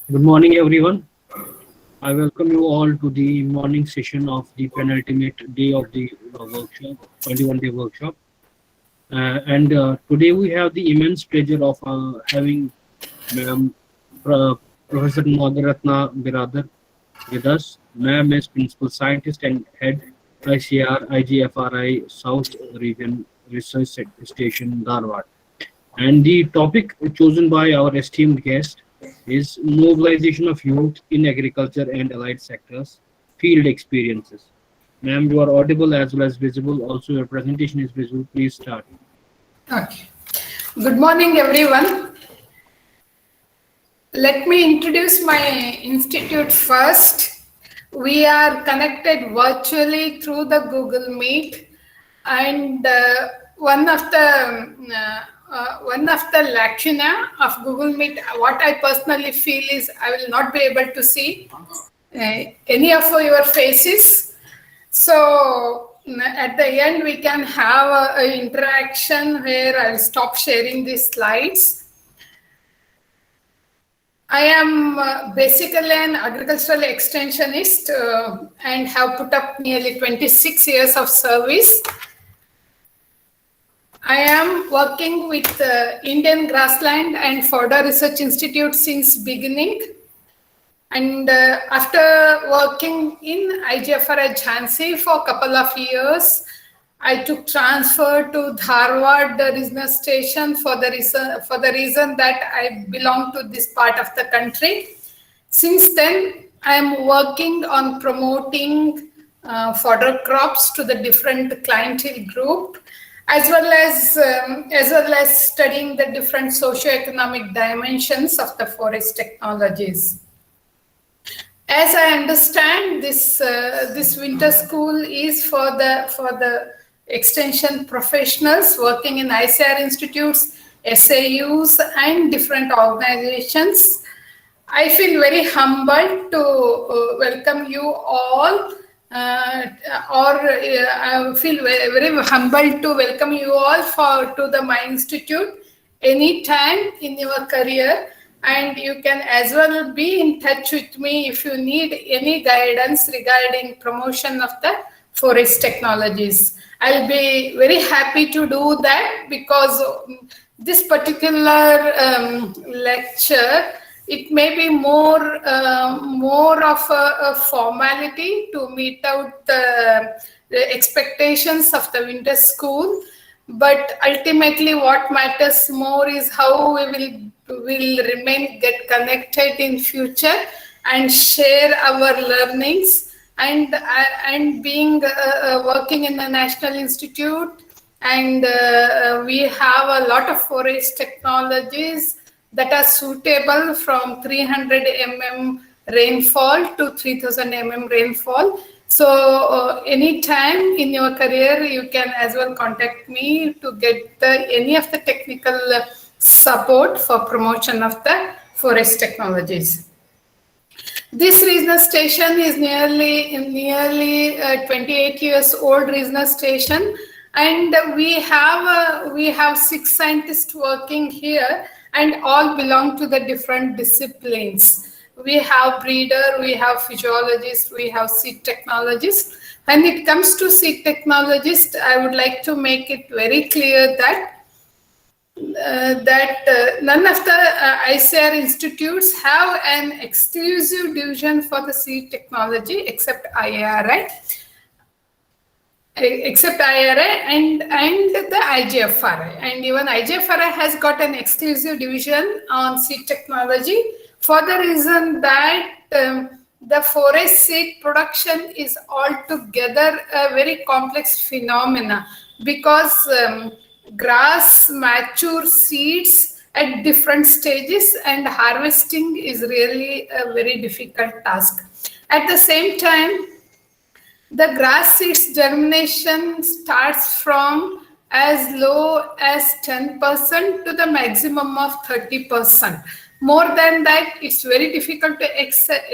Good morning, everyone. I welcome you all to the morning session of the penultimate day of the workshop, 21-day workshop. And today we have the immense pleasure of having Ma'am Professor Nagaratna Biradar with us. Ma'am is Principal Scientist and Head ICAR-IGFRI South Region Research Station, Dharwad. And the topic chosen by our esteemed guest is mobilization of youth in agriculture and allied sectors, field experiences. Ma'am, you are audible as well as visible. Also, your presentation is visible. Please start. Okay. Good morning, everyone. Let me introduce my institute first. We are connected virtually through the Google Meet, and one of the lacuna of Google Meet, what I personally feel is I will not be able to see any of your faces. So at the end, we can have an interaction where I'll stop sharing these slides. I am basically an agricultural extensionist and have put up nearly 26 years of service. I am working with Indian Grassland and Fodder Research Institute since beginning. And after working in IGFRI Jhansi for a couple of years, I took transfer to Dharwad regional station for the reason that I belong to this part of the country. Since then, I am working on promoting fodder crops to the different clientele group, as well as studying the different socio-economic dimensions of the forest technologies. As I understand, this winter school is for the extension professionals working in ICAR institutes, SAUs, and different organizations. I feel very humbled to welcome you all, I feel very humbled to welcome you all to my institute anytime in your career. And you can as well be in touch with me if you need any guidance regarding promotion of the forest technologies. I'll be very happy to do that, because this particular lecture, it may be more of a formality to meet out the expectations of the winter school. But ultimately, what matters more is how we will get connected in future and share our learnings. And being working in the National Institute, and we have a lot of forest technologies that are suitable from 300 mm rainfall to 3000 mm rainfall. So anytime in your career, you can as well contact me to get any of the technical support for promotion of the forest technologies. This regional station is nearly 28 years old regional station, and we have 6 scientists working here, and all belong to the different disciplines. We have breeder, we have physiologists, we have seed technologists. When it comes to seed technologists, I would like to make it very clear that none of the ICAR institutes have an exclusive division for the seed technology except IARI. And the IGFRI. And even IGFRI has got an exclusive division on seed technology, for the reason that the forest seed production is altogether a very complex phenomena, because grass matures seeds at different stages, and harvesting is really a very difficult task. At the same time, the grass seeds germination starts from as low as 10% to the maximum of 30%. More than that, it's very difficult to expect,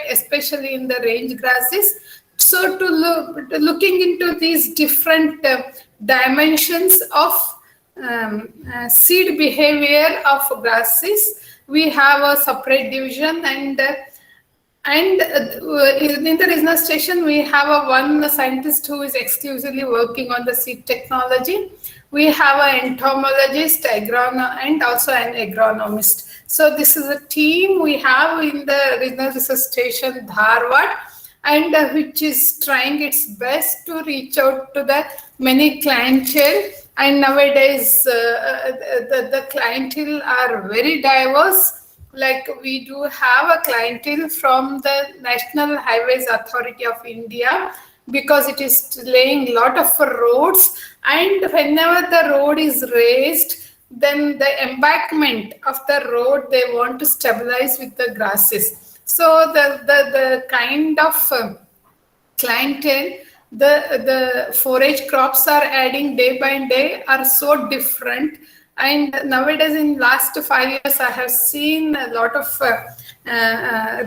especially in the range grasses. So looking into these different dimensions of seed behavior of grasses, we have a separate division, and in the research station, we have one scientist who is exclusively working on the seed technology. We have an entomologist, and also an agronomist. So this is a team we have in the regional research station Dharwad, and which is trying its best to reach out to the many clientele. And nowadays, the clientele are very diverse. Like we do have a clientele from the National Highways Authority of India, because it is laying a lot of roads, and whenever the road is raised, then the embankment of the road they want to stabilize with the grasses. So the kind of clientele the forage crops are adding day by day are so different. And nowadays, in last 5 years, I have seen a lot of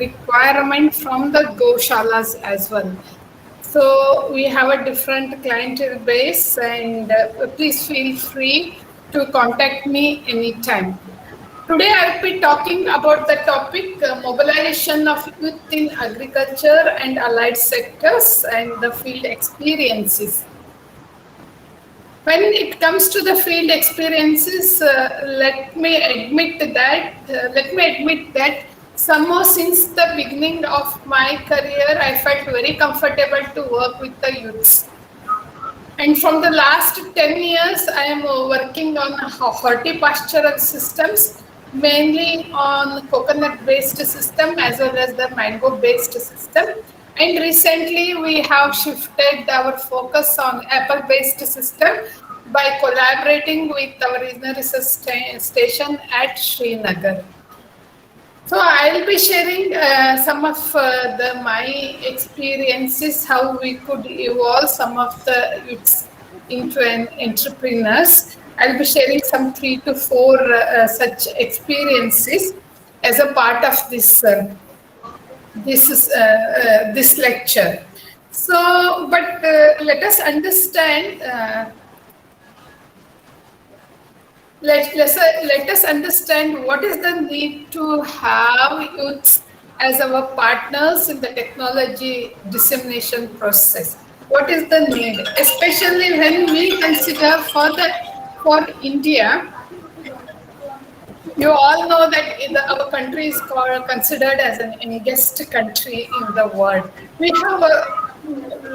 requirement from the goshalas as well. So we have a different clientele base, and please feel free to contact me anytime. Today I will be talking about the topic mobilization of youth in agriculture and allied sectors and the field experiences. When it comes to the field experiences, let me admit that somehow since the beginning of my career, I felt very comfortable to work with the youths. And from the last 10 years, I am working on hortipastoral systems, mainly on coconut-based system as well as the mango-based system. And recently, we have shifted our focus on apple-based system by collaborating with our regional research station at Srinagar. So I'll be sharing some of my experiences, how we could evolve some of the youths into an entrepreneurs. I'll be sharing some 3 to 4 such experiences as a part of this this lecture. So, but let us understand. Let us understand what is the need to have youths as our partners in the technology dissemination process. What is the need, especially when we consider for India? You all know that our country is considered as an youngest country in the world. We have a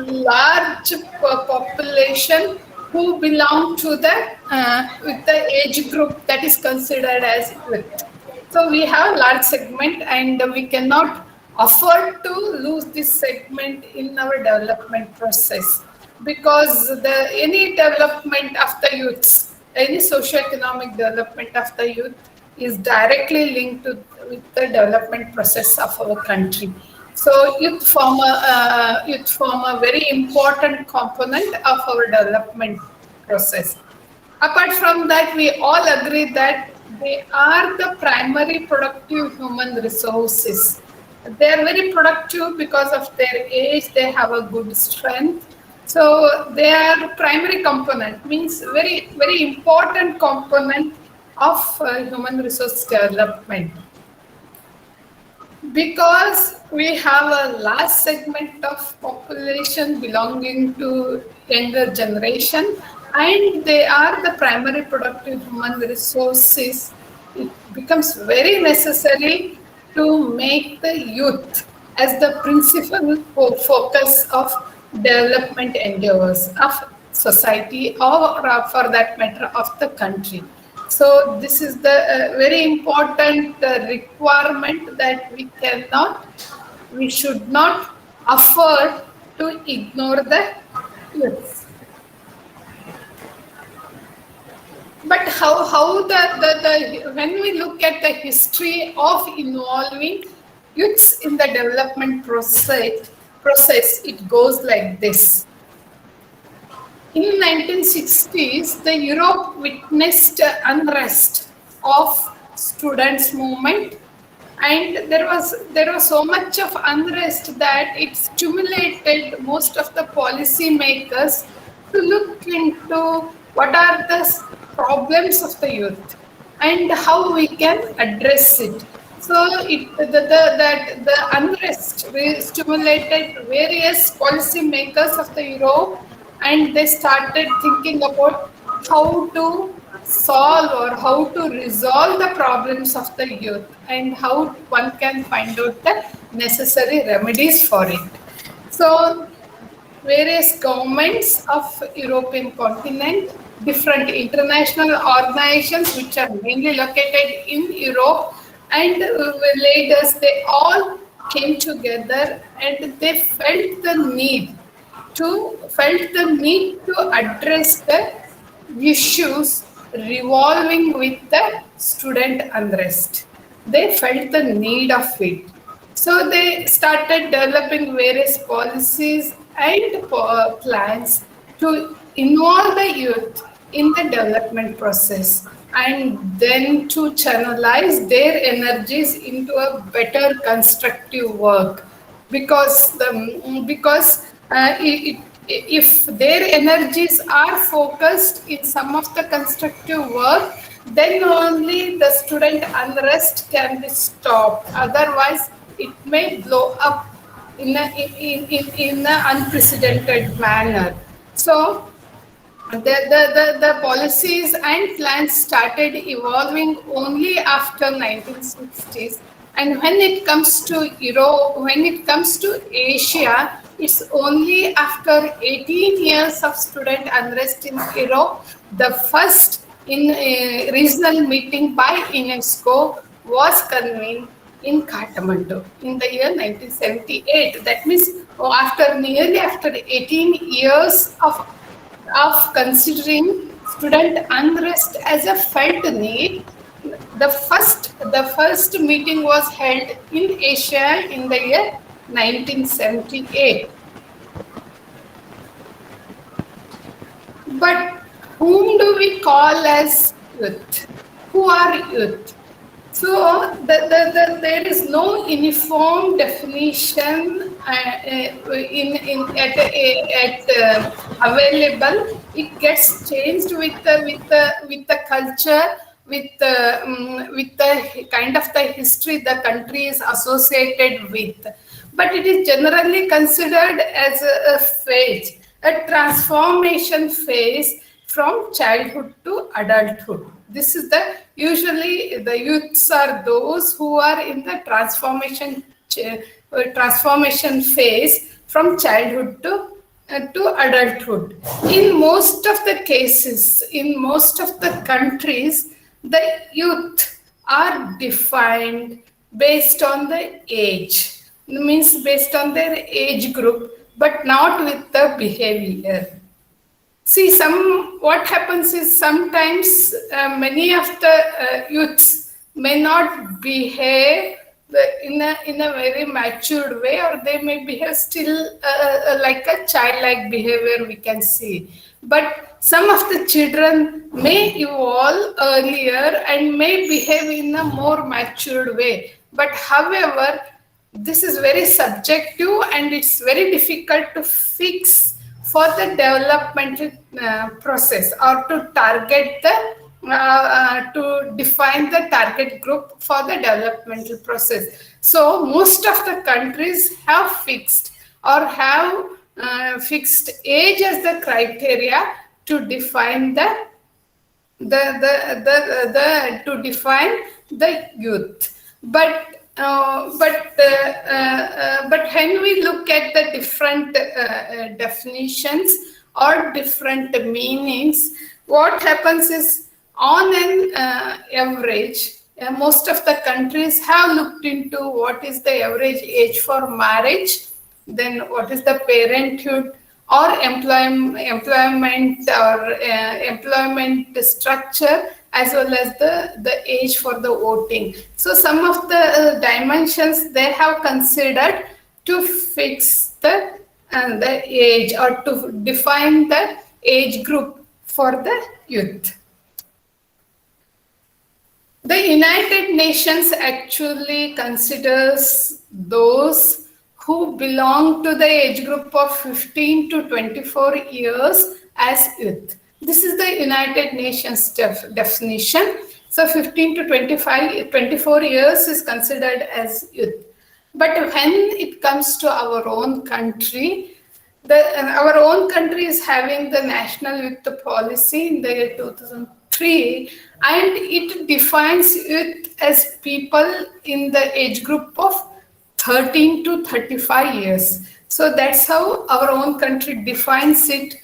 large population who belong to with the age group that is considered as youth. So we have a large segment, and we cannot afford to lose this segment in our development process, because any development of the youths, any socio-economic development of the youth is directly linked with the development process of our country. So youth form a very important component of our development process. Apart from that, we all agree that they are the primary productive human resources. They are very productive because of their age, they have a good strength. So they are primary component, means very, very important component of human resource development. Because we have a large segment of population belonging to younger generation, and they are the primary productive human resources, it becomes very necessary to make the youth as the principal focus of development endeavors of society, or for that matter of the country. So this is the very important requirement that we should not afford to ignore the youths. But how when we look at the history of involving youths in the development process, it goes like this. In 1960s, the Europe witnessed unrest of students' movement, and there was so much of unrest that it stimulated most of the policy makers to look into what are the problems of the youth. and how we can address it. So the unrest stimulated various policy makers of the Europe, and they started thinking about how to solve or how to resolve the problems of the youth and how one can find out the necessary remedies for it. So various governments of European continent, different international organizations which are mainly located in Europe, and leaders, they all came together and they felt the need to address the issues revolving with the student unrest. They felt the need of it. So they started developing various policies and plans to involve the youth in the development process and then to channelize their energies into a better constructive work, because if their energies are focused in some of the constructive work, then only the student unrest can be stopped. Otherwise, it may blow up in an unprecedented manner. So the policies and plans started evolving only after 1960s, and when it comes to Europe, when it comes to Asia, it's only after 18 years of student unrest in Europe, the first regional meeting by UNESCO was convened in Kathmandu in the year 1978. That means after 18 years of considering student unrest as a felt need, the first meeting was held in Asia in the year 1978. But whom do we call as youth? Who are youth? So there is no uniform definition available. It gets changed with the culture, with the kind of the history the country is associated with. But it is generally considered as a phase, a transformation phase from childhood to adulthood. This is usually the youths are those who are in the transformation phase from childhood to adulthood. In most of the cases, in most of the countries, the youth are defined based on the age. It means based on their age group, but not with the behavior. See, what happens is sometimes many of the youths may not behave in a very matured way, or they may behave still like a childlike behavior, we can see. But some of the children may evolve earlier and may behave in a more matured way. But however, this is very subjective and it's very difficult to fix for the developmental process, or to target to define the target group for the developmental process. So most of the countries have fixed or have fixed age as the criteria to define the youth. But when we look at the different definitions or different meanings, what happens is, on an average, most of the countries have looked into what is the average age for marriage, then what is the parenthood or employment or employment structure, as well as the age for the voting. So some of the dimensions they have considered to fix the age, or to define the age group for the youth. The United Nations actually considers those who belong to the age group of 15 to 24 years as youth. This is the United Nations definition. So 15 to 25, 24 years is considered as youth. But when it comes to our own country, our own country is having the national youth policy in the year 2003, and it defines youth as people in the age group of 13 to 35 years. So that's how our own country defines it.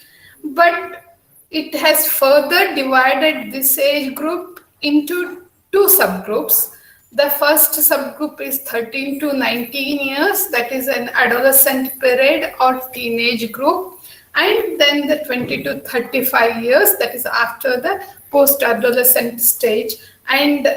But it has further divided this age group into two subgroups. The first subgroup is 13 to 19 years, that is an adolescent period or teenage group, and then the 20 to 35 years, that is after the post-adolescent stage. And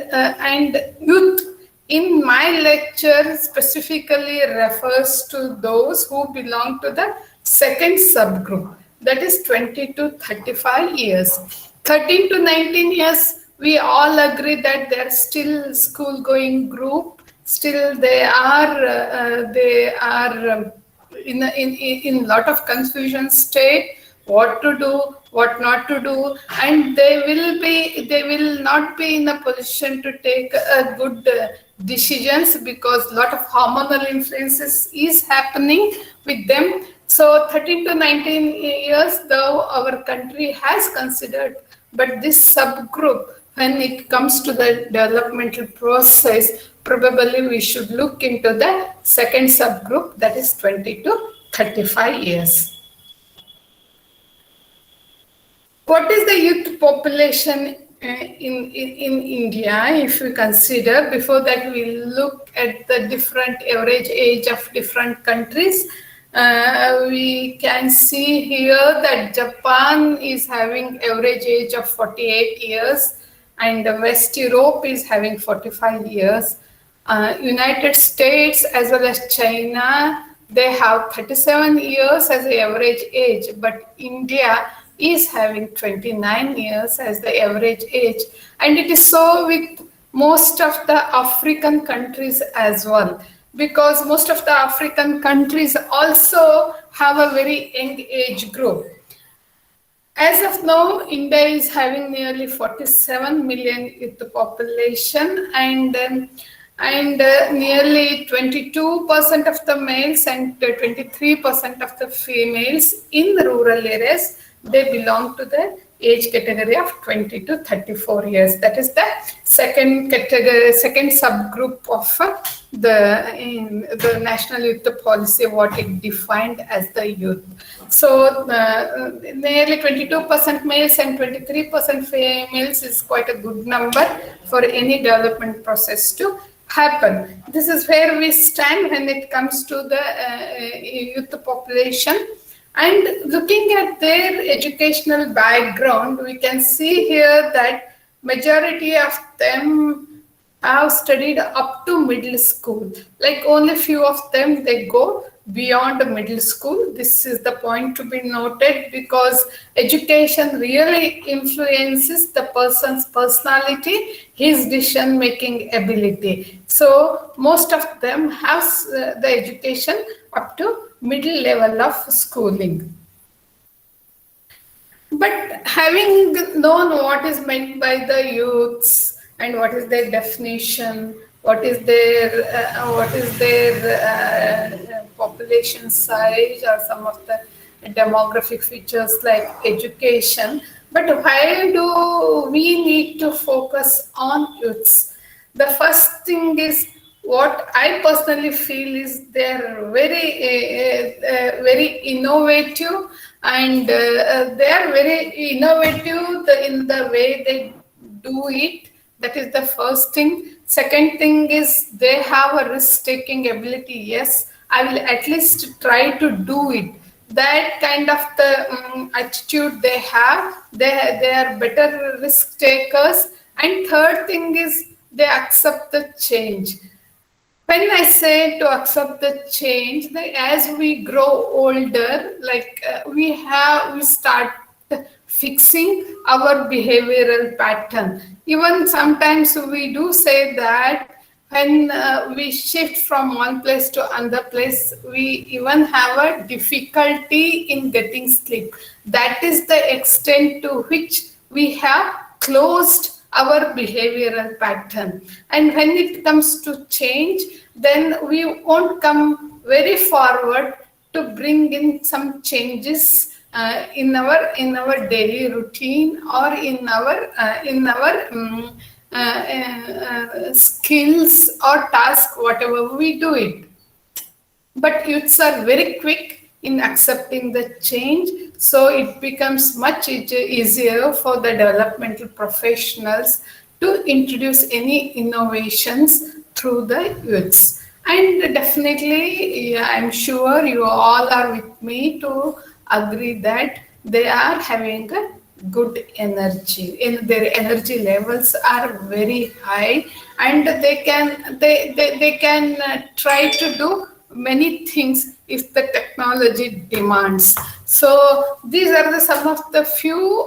youth in my lecture specifically refers to those who belong to the second subgroup, that is 20 to 35 years. 13 to 19 years, we all agree that they're still school-going group. Still, they are in lot of confusion state. What to do, what not to do, and they will not be in a position to take a good decisions because lot of hormonal influences is happening with them. So 13 to 19 years, though our country has considered, but this subgroup, when it comes to the developmental process, probably we should look into the second subgroup, that is 20 to 35 years. What is the youth population in India, if we consider? Before that, we look at the different average age of different countries. We can see here that Japan is having average age of 48 years and West Europe is having 45 years. United States as well as China, they have 37 years as the average age, but India is having 29 years as the average age. And it is so with most of the African countries as well, because most of the African countries also have a very young age group. As of now, India is having nearly 47 million youth population, and nearly 22% of the males and 23% of the females in the rural areas, they belong to the age category of 20 to 34 years. That is the second category, second subgroup of the National Youth Policy, what it defined as the youth. So nearly 22% males and 23% females is quite a good number for any development process to happen. This is where we stand when it comes to the youth population. And looking at their educational background, we can see here that majority of them have studied up to middle school. Like only few of them, they go beyond middle school. This is the point to be noted, because education really influences the person's personality, his decision-making ability. So most of them have the education up to middle level of schooling. But having known what is meant by the youths and what is their definition, what is their population size or some of the demographic features like education, but why do we need to focus on youths? The first thing is, what I personally feel is they're very innovative, and they are very innovative in the way they do it. That is the first thing. Second thing is they have a risk-taking ability. Yes, I will at least try to do it. That kind of the attitude they have, they are better risk takers. And third thing is they accept the change. When I say to accept the change, as we grow older, like we start fixing our behavioral pattern. Even sometimes we do say that when we shift from one place to another place, we even have a difficulty in getting sleep. That is the extent to which we have closed our behavioral pattern. And when it comes to change, then we won't come very forward to bring in some changes in our daily routine or in our skills or task, whatever we do it. But youths are very quick in accepting the change, so it becomes much easier for the developmental professionals to introduce any innovations through the youths. And definitely, yeah, I'm sure you all are with me to agree that they are having a good energy, and their energy levels are very high, and they can try to do many things if the technology demands. So these are some of the few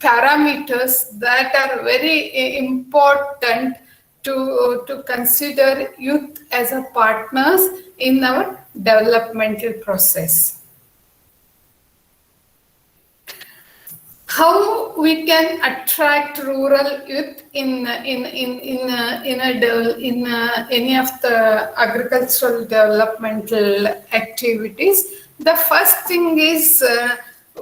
parameters that are very important to consider youth as a partners in our developmental process. How we can attract rural youth in any of the agricultural developmental activities? The first thing is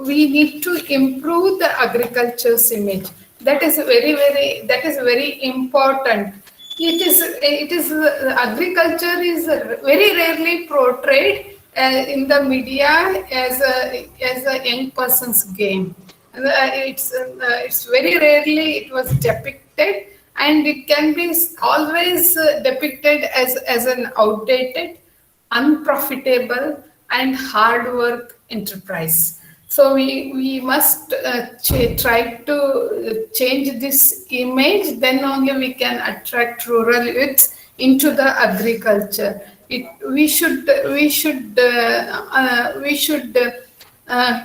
we need to improve the agriculture's image. That is very important. It is agriculture is very rarely portrayed in the media as a young person's game. It's very rarely it was depicted, and it can be always depicted as an outdated, unprofitable, and hard work enterprise. So we must try to change this image. Then only we can attract rural youths into the agriculture. We should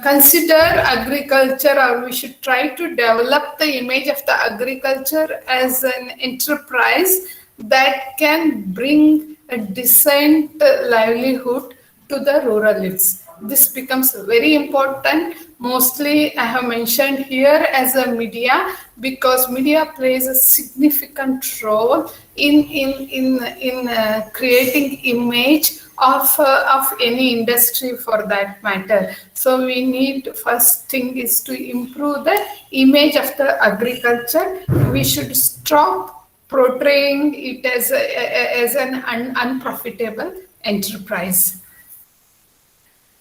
consider agriculture, or we should try to develop the image of the agriculture as an enterprise that can bring a decent livelihood to the rural youths. This becomes very important. Mostly I have mentioned here as a media, because media plays a significant role in creating image of any industry for that matter. So we need, first thing is to improve the image of the agriculture. We should stop portraying it as an unprofitable enterprise.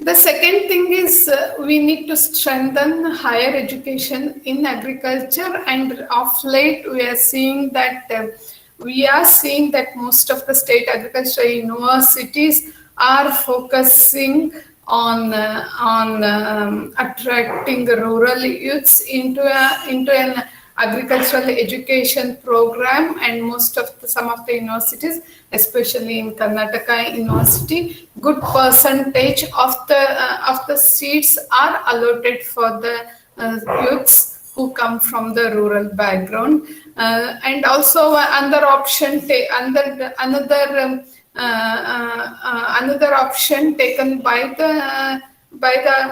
The second thing is we need to strengthen higher education in agriculture, and of late we are seeing that most of the state agricultural universities are focusing on attracting rural youths into an agricultural education program. And some of the universities, especially in Karnataka University, good percentage of the seats are allotted for the youths who come from the rural background. And also another option taken by the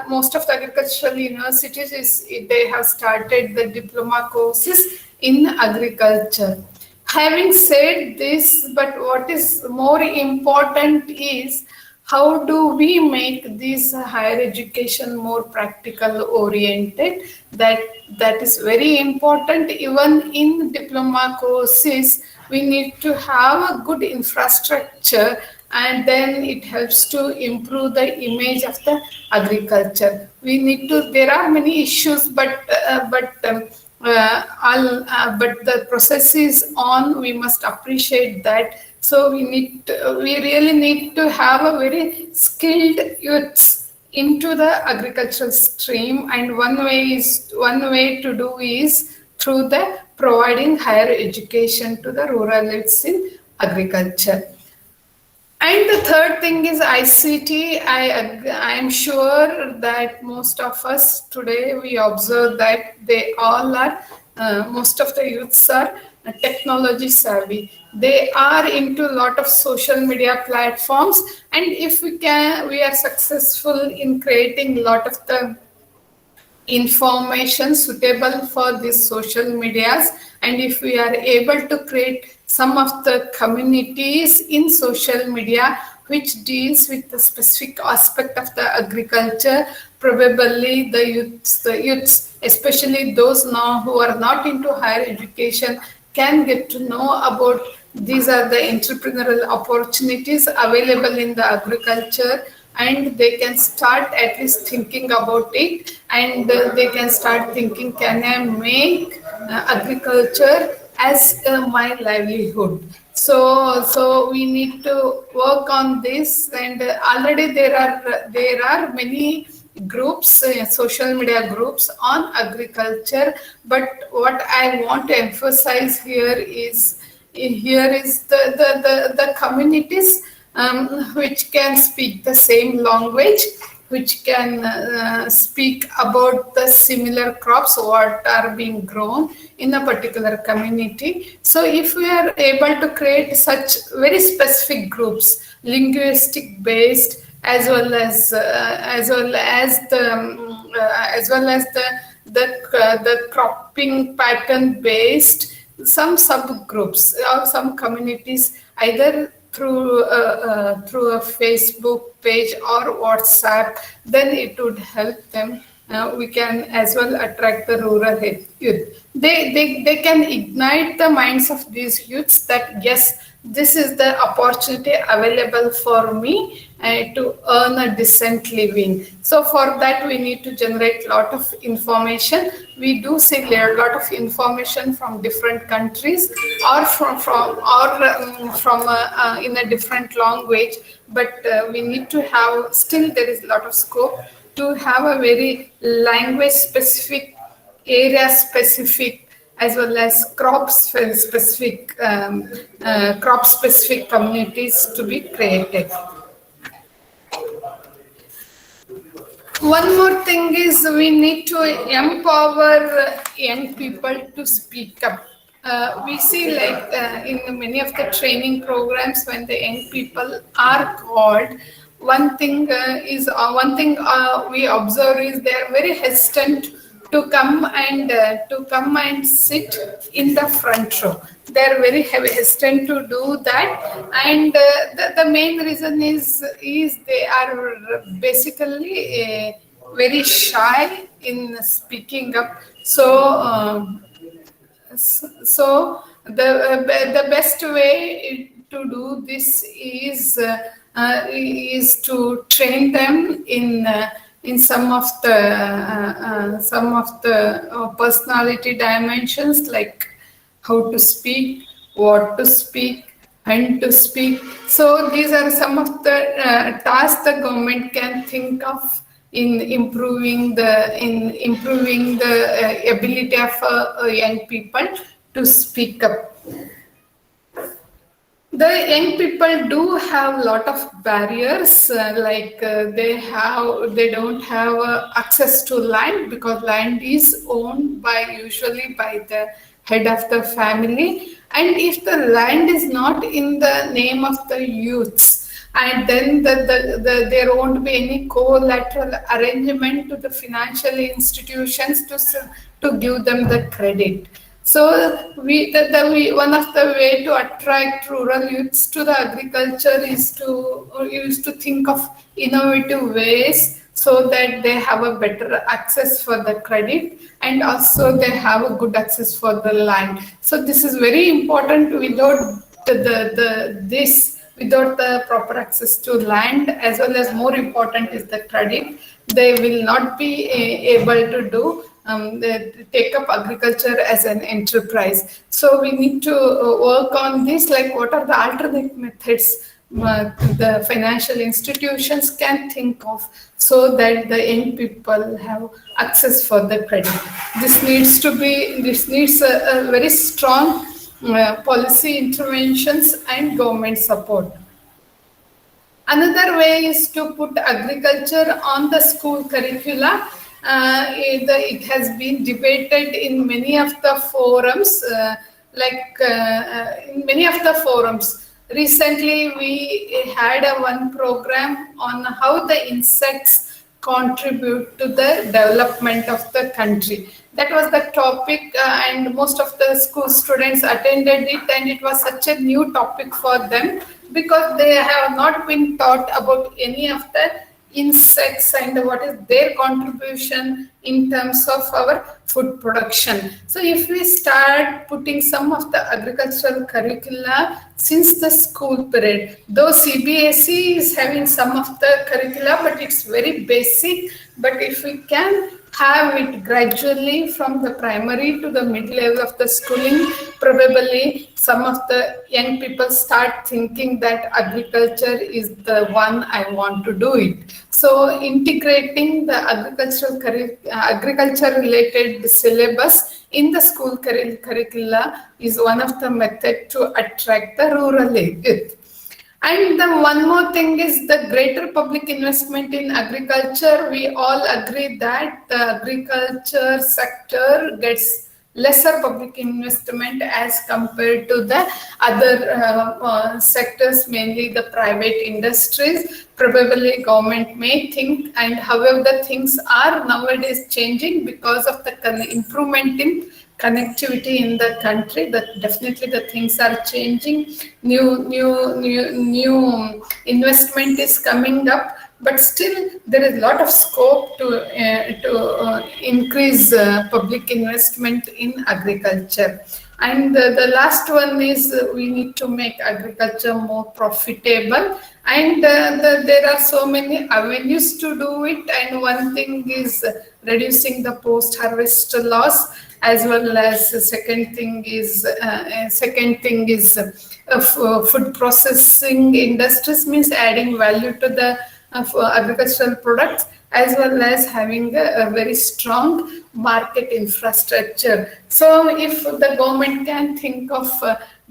most of the agricultural universities is they have started the diploma courses in agriculture. Having said this, but what is more important is how do we make this higher education more practical oriented. That is very important. Even in diploma courses, we need to have a good infrastructure, and then it helps to improve the image of the agriculture. There are many issues, but the process is on. We must appreciate that. So we really need to have a very skilled youths into the agricultural stream, and one way to do is through the providing higher education to the rural youths in agriculture. And the third thing is ICT. I am sure that most of us today, we observe that most of the youths are technology savvy. They are into a lot of social media platforms, and if we are successful in creating a lot of the information suitable for these social medias, and if we are able to create some of the communities in social media which deals with the specific aspect of the agriculture, probably the youths, especially those now who are not into higher education, can get to know about these are the entrepreneurial opportunities available in the agriculture, and they can start at least thinking about it, and they can start thinking, can I make agriculture as my livelihood? So we need to work on this, and already there are many groups, social media groups on agriculture. But what I want to emphasize here is the communities which can speak the same language, which can speak about the similar crops what are being grown in a particular community. So if we are able to create such very specific groups, linguistic based, as well as the cropping pattern based, some subgroups or some communities, either through a Facebook page or WhatsApp, then it would help them. We can as well attract the rural youth. They can ignite the minds of these youths that yes, this is the opportunity available for me to earn a decent living. So for that we need to generate a lot of information. We do see a lot of information from different countries or from in a different language, but we need to have, still there is a lot of scope to have a very language specific, area specific, as well as crop specific communities to be created. One more thing is we need to empower young people to speak up. We see in many of the training programs, when the young people are called, one thing we observe is they are very hesitant to come and sit in the front row. They are very hesitant to do that, and the main reason is they are basically very shy in speaking up. So the best way to do this is to train them in some of the personality dimensions, like how to speak, what to speak, when to speak. So these are some of the tasks the government can think of in improving the ability of young people to speak up. The young people do have a lot of barriers, they don't have access to land, because land is owned usually by the head of the family, and if the land is not in the name of the youths, and then there won't be any collateral arrangement to the financial institutions to give them the credit. So one of the way to attract rural youths to the agriculture is to think of innovative ways, so that they have a better access for the credit, and also they have a good access for the land. So this is very important. Without the proper access to land, as well as more important is the credit, they will not be able to take up agriculture as an enterprise. So we need to work on this, like what are the alternate methods the financial institutions can think of, so that the young people have access for the credit. This needs a very strong policy interventions and government support. Another way is to put agriculture on the school curricula. It has been debated in many of the forums, Recently, we had one program on how the insects contribute to the development of the country. That was the topic, and most of the school students attended it, and it was such a new topic for them because they have not been taught about any of the insects and what is their contribution in terms of our food production. So if we start putting some of the agricultural curricula since the school period, though CBSE is having some of the curricula, but it's very basic. But if we can have it gradually from the primary to the mid level of the schooling, probably some of the young people start thinking that agriculture is the one I want to do it. So integrating the agriculture related syllabus in the school curricula is one of the methods to attract the rural youth. And the one more thing is the greater public investment in agriculture. We all agree that the agriculture sector gets lesser public investment as compared to the other sectors, mainly the private industries. Probably government may think, and however the things are nowadays changing because of the improvement in connectivity in the country, that definitely the things are changing. New investment is coming up, but still there is a lot of scope to increase public investment in agriculture. And the last one is we need to make agriculture more profitable, and there are so many avenues to do it. And one thing is reducing the post-harvest loss, as well as the second thing is food processing industries, means adding value to the agricultural products, as well as having a very strong market infrastructure. So if the government can think of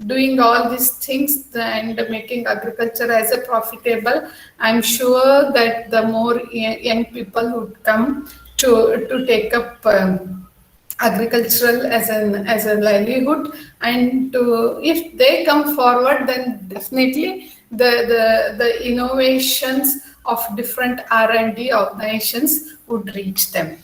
doing all these things and making agriculture as a profitable, I'm sure that the more young people would come to take up agricultural as a livelihood. And if they come forward, then definitely the innovations of different R&D organizations would reach them.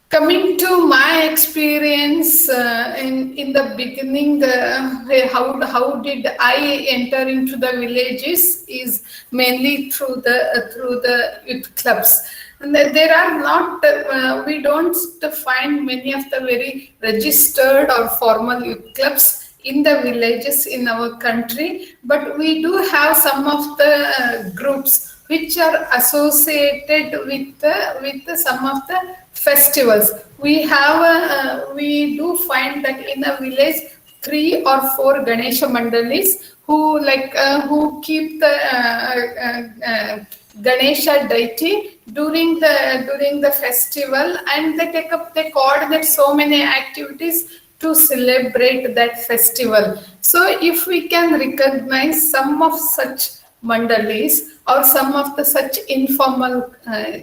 Coming to my experience in the beginning, how did I enter into the villages is mainly through the youth clubs. And there are not, we don't find many of the very registered or formal youth clubs in the villages in our country, but we do have some of the groups which are associated with some of the festivals. We do find that in a village 3 or 4 Ganesha Mandalis who keep the Ganesha deity during the festival, and they coordinate so many activities to celebrate that festival. So if we can recognize some of such mandalis or some of the such informal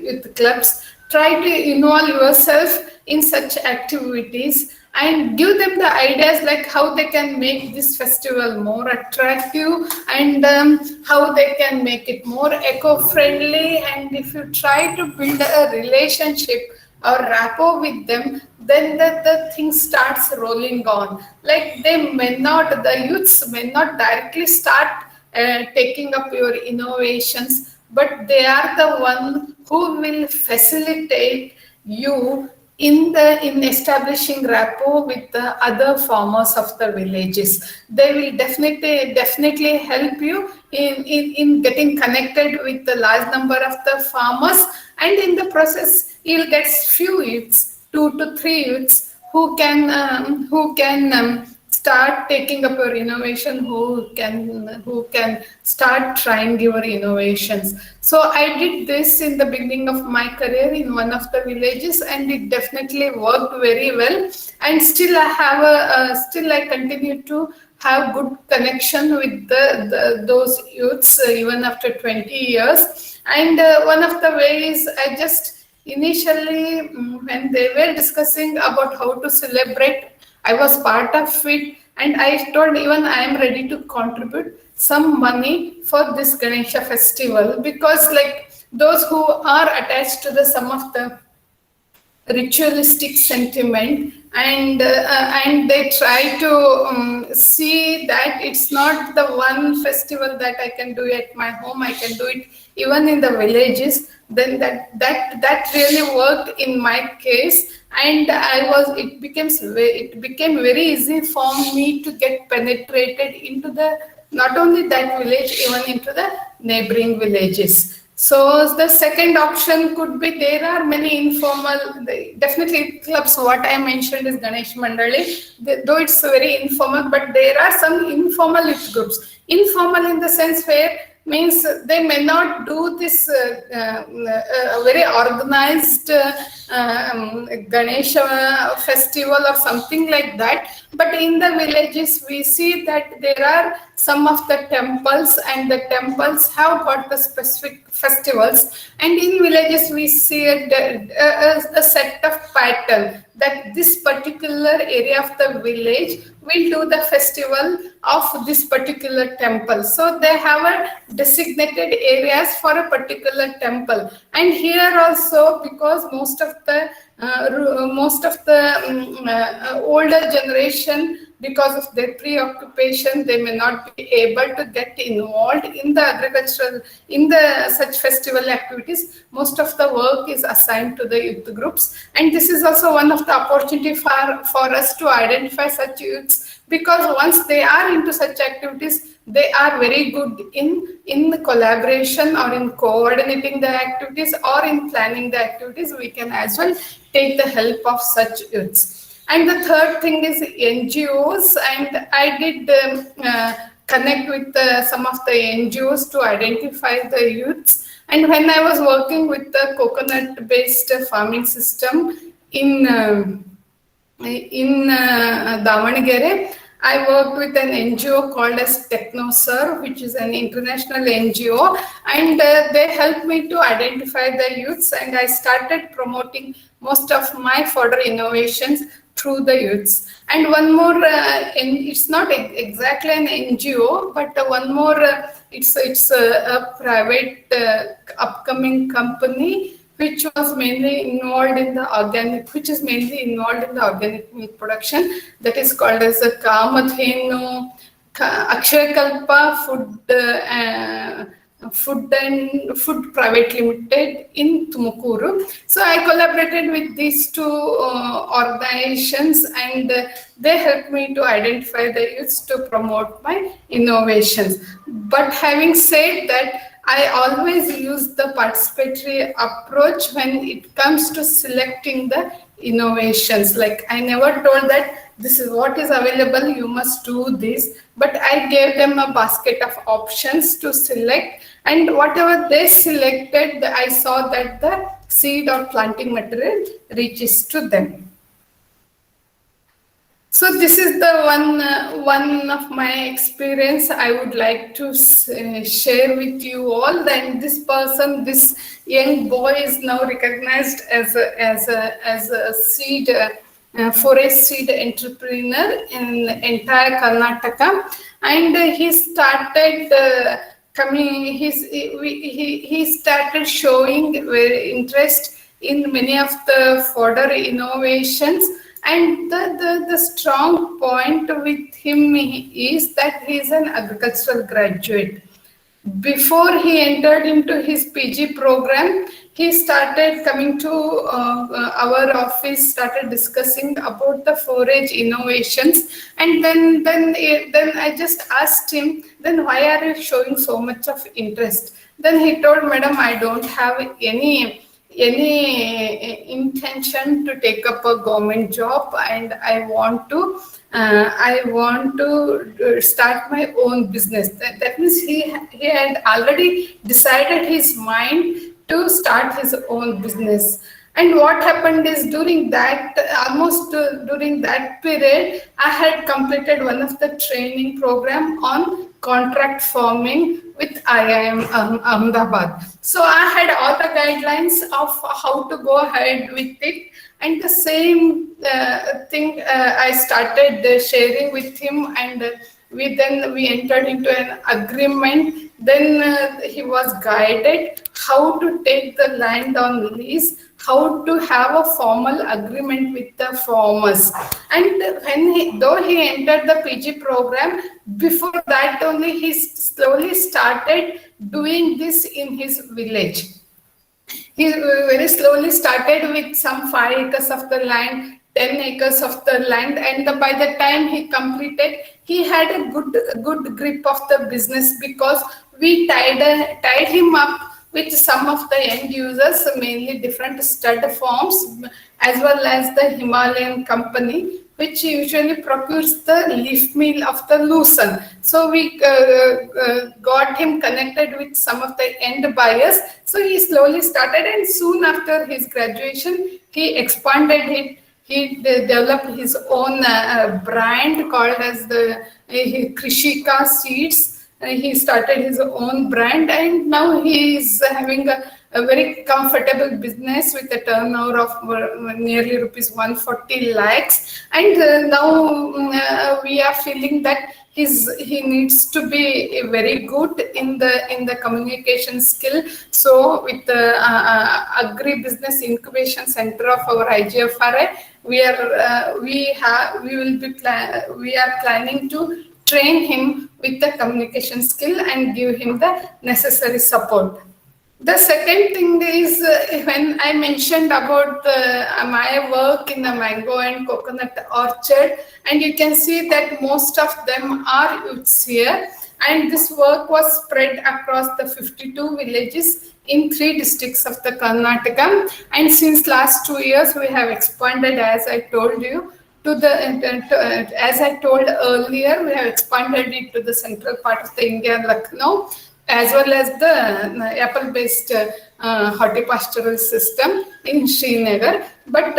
youth clubs, try to involve yourself in such activities and give them the ideas like how they can make this festival more attractive, and how they can make it more eco-friendly. And if you try to build a relationship or rapport with them, then the thing starts rolling on. Like the youths may not directly start taking up your innovations, but they are the one who will facilitate you in establishing rapport with the other farmers of the villages. They will definitely help you in getting connected with the large number of the farmers, and in the process you'll get few youths, 2 to 3 youths who can start taking up your innovation, who can start trying your innovations. So I did this in the beginning of my career in one of the villages, and it definitely worked very well. And still I continue to have good connection with those youths even after 20 years. And one of the ways I just initially, when they were discussing about how to celebrate, I was part of it, and I told even I am ready to contribute some money for this Ganesha festival, because like those who are attached to the some of the ritualistic sentiment, and they try to see that it's not the one festival that I can do at my home, I can do it even in the villages. Then that really worked in my case, and it became very easy for me to get penetrated into the not only that village, even into the neighboring villages. So the second option could be, there are many informal, definitely clubs. What I mentioned is Ganesh Mandali, though it's very informal, but there are some informal youth groups. Informal in the sense where means they may not do this very organized Ganesha festival or something like that. But in the villages, we see that there are some of the temples, and the temples have got the specific festivals. And in villages, we see a set of pattern that this particular area of the village will do the festival of this particular temple. So they have a designated areas for a particular temple. And here also, because most of the older generation, because of their preoccupation, they may not be able to get involved in the agricultural, in the such festival activities. Most of the work is assigned to the youth groups, and this is also one of the opportunity for us to identify such youths, because once they are into such activities, they are very good in collaboration or in coordinating the activities or in planning the activities. We can as well take the help of such youths. And the third thing is NGOs, and I did connect with some of the NGOs to identify the youths. And when I was working with the coconut-based farming system in Davanagere, I worked with an NGO called as TechnoServe, which is an international NGO, and they helped me to identify the youths, and I started promoting most of my fodder innovations through the youths. And one more, it's not exactly an NGO, but one more, it's a private upcoming company which was mainly involved in the organic, milk production. That is called as a Kamadhenu Akshayakalpa Food Private Limited in Tumukuru. So I collaborated with these two organizations, and they helped me to identify the youths to promote my innovations. But having said that, I always use the participatory approach when it comes to selecting the innovations. Like, I never told that this is what is available, you must do this, but I gave them a basket of options to select, and whatever they selected, I saw that the seed or planting material reaches to them. So this is the one of my experience I would like to share with you all. Then this young boy is now recognized as a seed forage seed entrepreneur in entire Karnataka, and he started he started showing very interest in many of the fodder innovations. And the strong point with him is that he is an agricultural graduate. Before he entered into his PG program, he started coming to our office, started discussing about the forage innovations, and then I just asked him, then why are you showing so much of interest? Then he told, Madam, I don't have any intention to take up a government job, and I want to start my own business. That means he had already decided his mind to start his own business. And what happened is, during that period, I had completed one of the training program on contract farming with IIM Ahmedabad. So I had all the guidelines of how to go ahead with it. And the same thing I started sharing with him, and we entered into an agreement. Then he was guided how to take the land on lease, how to have a formal agreement with the farmers. And though he entered the PG program, before that only he slowly started doing this in his village. He very slowly started with some 5 acres of the land, 10 acres of the land, and by the time he completed, he had a good grip of the business, because we tied him up with some of the end users, mainly different stud farms, as well as the Himalayan company, which usually procures the leaf meal of the lucerne. So we got him connected with some of the end buyers. So he slowly started, and soon after his graduation, he expanded it. He developed his own brand called as the Krishika Seeds. He started his own brand, and now he is having a very comfortable business with a turnover of nearly rupees 140 lakhs. And now we are feeling that he needs to be very good in the communication skill. So with the Agri Business Incubation Center of our IGFRA, we are planning to train him with the communication skill and give him the necessary support. The second thing is, when I mentioned about my work in the mango and coconut orchard, and you can see that most of them are youths here, and this work was spread across the 52 villages in 3 districts of the Karnataka. And since last 2 years, we have expanded, as I told you, as I told earlier, we have expanded it to the central part of the India, Lucknow, as well as the apple-based hortipastoral system in Srinagar. But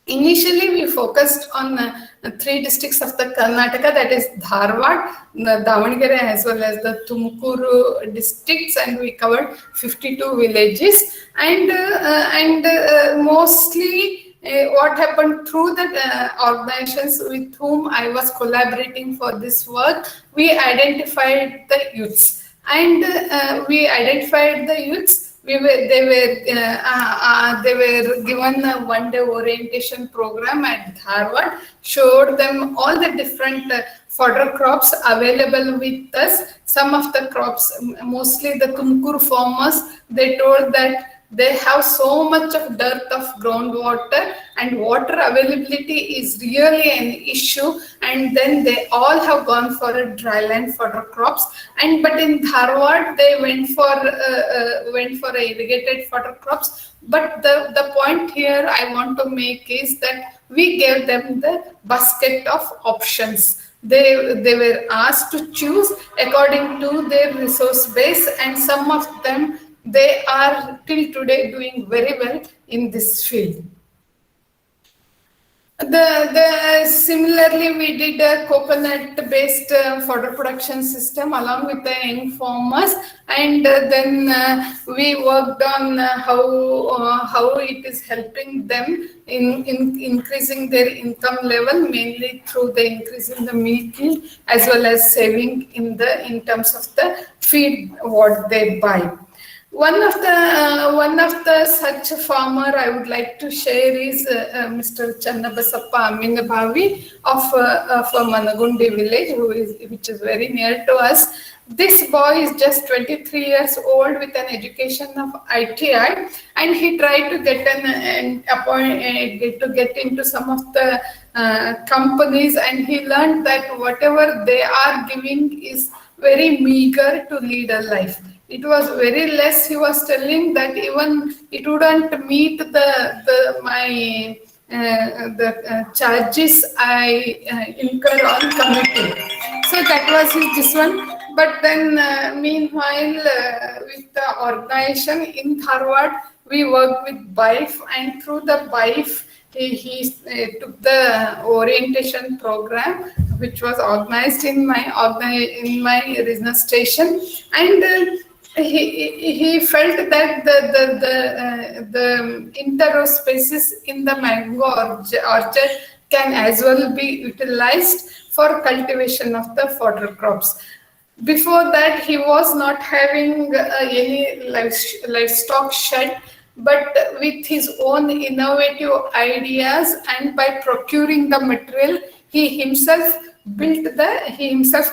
initially, we focused on 3 districts of the Karnataka, that is Dharwad, the Davangere, as well as the Tumkuru districts, and we covered 52 villages. And mostly, what happened through the organizations with whom I was collaborating for this work, we identified the youths. And we identified the youths. They were given a one-day orientation program at Dharwad, showed them all the different fodder crops available with us. Some of the crops, mostly the Tumkur farmers, they told that they have so much of dearth of groundwater, and water availability is really an issue, and then they all have gone for a dryland fodder crops. But in Dharwad, they went for irrigated fodder crops. But the point here I want to make is that we gave them the basket of options. They were asked to choose according to their resource base, and some of them, they are till today doing very well in this field. Similarly, we did a coconut-based fodder production system along with the young farmers, and then we worked on how it is helping them in increasing their income level, mainly through the increase in the milk yield, as well as saving in terms of the feed what they buy. One of the such farmer I would like to share is Mr. Channabasappa Aminabhavi of Managundi village, which is very near to us. This boy is just 23 years old with an education of ITI, and he tried to get to get into some of the companies, and he learned that whatever they are giving is very meager to lead a life. It was very less. He was telling that even it wouldn't meet the charges I incur on committee. So that was this one. But then, meanwhile, with the organization in Dharwad, we worked with BIFE, and through the BIFE, he took the orientation program, which was organized in my regional station, and he felt that the interrow spaces in the mango orchard can as well be utilized for cultivation of the fodder crops. Before that, he was not having any livestock shed, but with his own innovative ideas and by procuring the material, he himself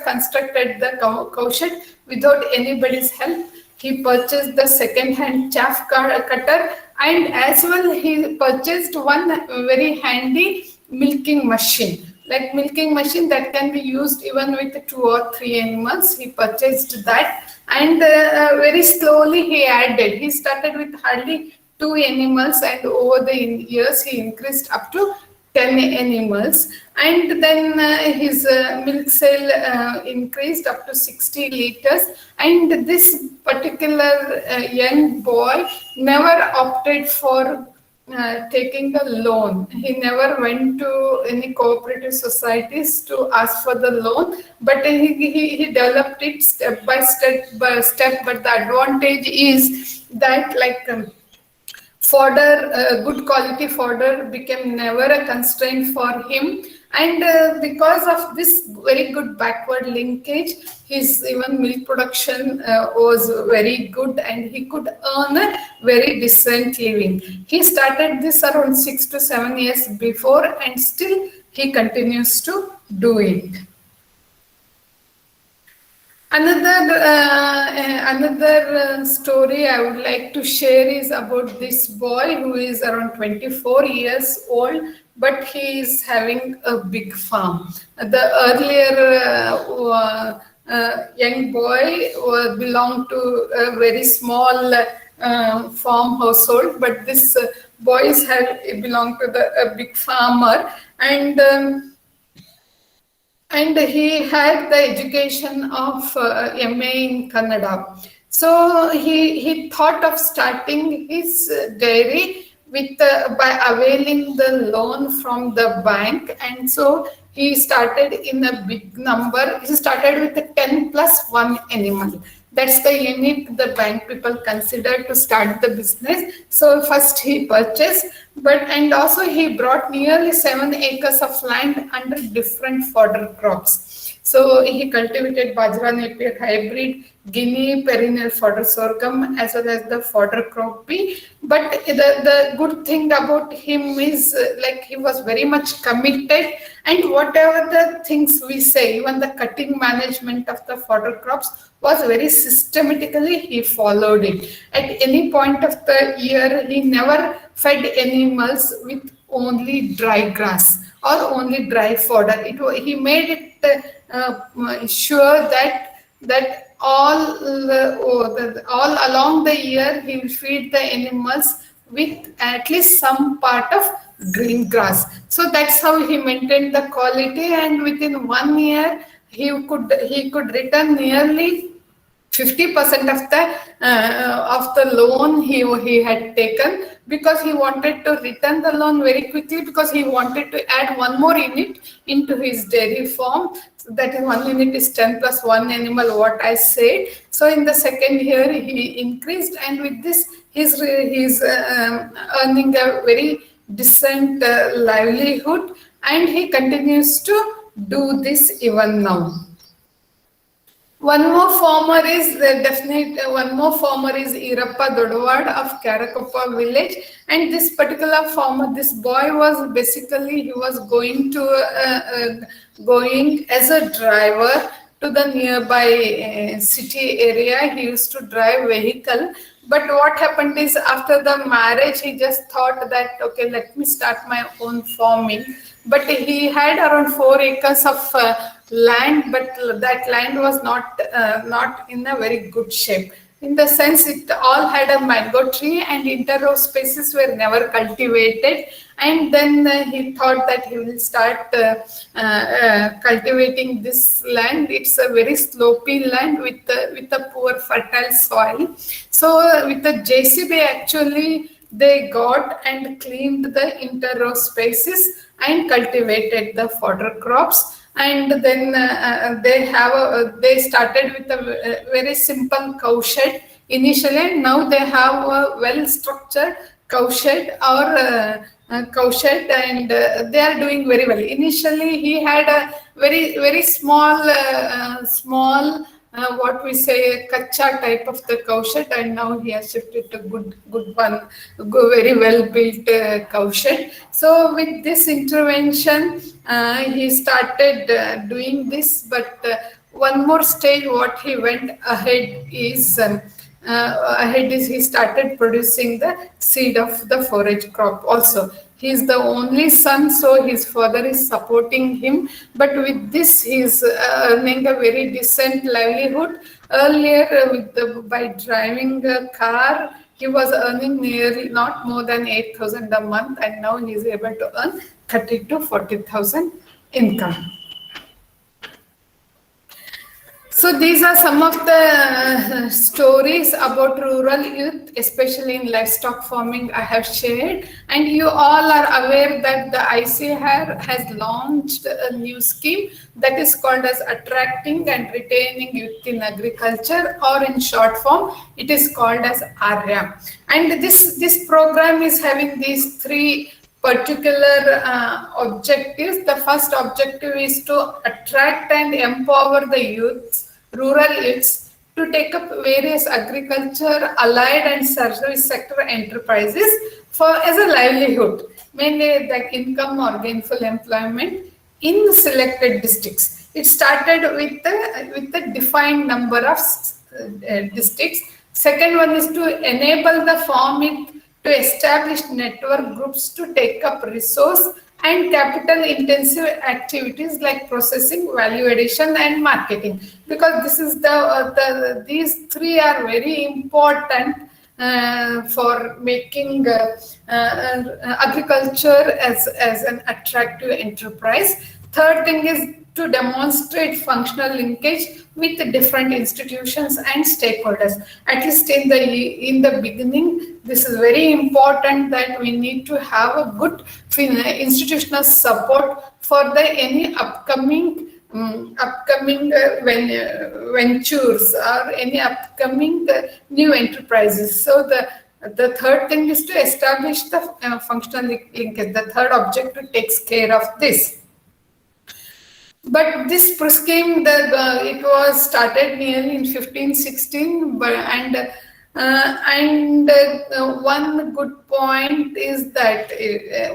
constructed the cow shed without anybody's help. He purchased the second-hand chaff cutter, and as well he purchased one very handy milking machine, like milking machine that can be used even with 2 or 3 animals. He purchased that, and very slowly he started with hardly 2 animals, and over the years he increased up to 10 animals, and then his milk sale increased up to 60 liters. And this particular young boy never opted for taking a loan. He never went to any cooperative societies to ask for the loan, but he developed it step by step. But the advantage is that, like, fodder, good quality fodder became never a constraint for him, and because of this very good backward linkage, his even milk production was very good, and he could earn a very decent living. He started this around 6 to 7 years before, and still he continues to do it. Another story I would like to share is about this boy who is around 24 years old, but he is having a big farm. The earlier young boy belonged to a very small farm household, but this boy belonged to a big farmer, and he had the education of MA in Kannada. So he thought of starting his dairy by availing the loan from the bank, and so he started in a big number. He started with a 10 plus 1 animal. That's the unit the bank people consider to start the business. So first he purchased, and also he brought nearly 7 acres of land under different fodder crops. So he cultivated Bajra Napier hybrid, Guinea, perennial fodder sorghum, as well as the fodder crop pea. But the good thing about him is like he was very much committed, and whatever the things we say, even the cutting management of the fodder crops was very systematically he followed it. At any point of the year, he never fed animals with only dry grass or only dry fodder. He made it sure that all along the year he will feed the animals with at least some part of green grass. So that's how he maintained the quality, and within 1 year he could return nearly 50% of the loan he had taken, because he wanted to return the loan very quickly, because he wanted to add one more unit into his dairy farm. So that one unit is 10 plus 1 animal, what I said. So in the second year he increased, and with this he's earning a very decent livelihood, and he continues to do this even now. One more farmer is Irappa Dharwad of Karakoppa village, and this particular farmer, this boy was basically going as a driver to the nearby city area. He used to drive vehicle, but what happened is after the marriage he just thought that, okay, let me start my own farming. But he had around 4 acres of land, but that land was not in a very good shape. In the sense, it all had a mango tree, and interrow spaces were never cultivated. And then he thought that he will start cultivating this land. It's a very slopy land with a poor fertile soil. So with the JCB, actually, they got and cleaned the interrow spaces and cultivated the fodder crops. And then they started with a very simple cow shed initially, and now they have a well structured cow shed or cow shed, and they are doing very well. Initially, he had a very small what we say kacha type of the cow shed, and now he has shifted to good one, very well built cow shed. So with this intervention, he started doing this, but one more stage what he went ahead is he started producing the seed of the forage crop also. He is the only son, so his father is supporting him, but with this he is earning a very decent livelihood. Earlier by driving a car he was earning nearly not more than 8,000 a month, and now he is able to earn 30 to 40,000 income. So these are some of the stories about rural youth, especially in livestock farming I have shared. And you all are aware that the ICAR has launched a new scheme that is called as Attracting and Retaining Youth in Agriculture, or in short form, it is called as ARYA. And this program is having these three particular objectives. The first objective is to attract and empower the youths, rural youths, to take up various agriculture, allied and service sector enterprises as a livelihood, mainly like income or gainful employment in selected districts. It started with a defined number of districts. Second one is to enable the farming to establish network groups to take up resource and capital intensive activities like processing, value addition and marketing, because this is these three are very important for making agriculture as an attractive enterprise. Third thing is to demonstrate functional linkage with different institutions and stakeholders. At least in the beginning, this is very important that we need to have a good institutional support for any upcoming ventures or any upcoming new enterprises. So the third thing is to establish the functional linkage. The third objective takes care of this. But this scheme, it was started nearly in 1516, and one good point is that it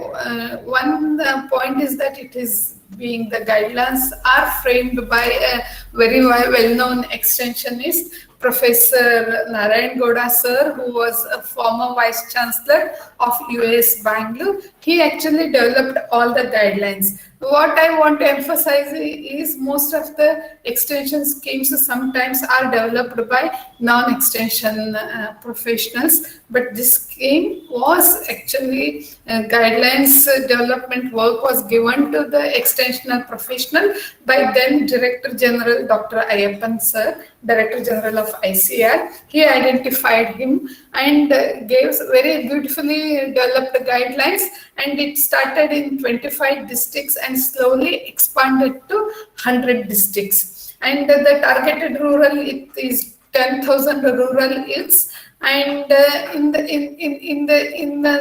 is being the guidelines are framed by a very well-known extensionist, Professor Narayan Gowda sir, who was a former Vice Chancellor of US Bangalore. He actually developed all the guidelines. What I want to emphasize is most of the extension schemes sometimes are developed by non-extension professionals, but this scheme was actually guidelines development work was given to the extensional professional by then Director General Dr. Ayyappan sir, Director General of ICAR. He identified him and gave very beautifully developed guidelines, and it started in 25 districts and slowly expanded to 100 districts. And the targeted rural is 10,000 rural youths. And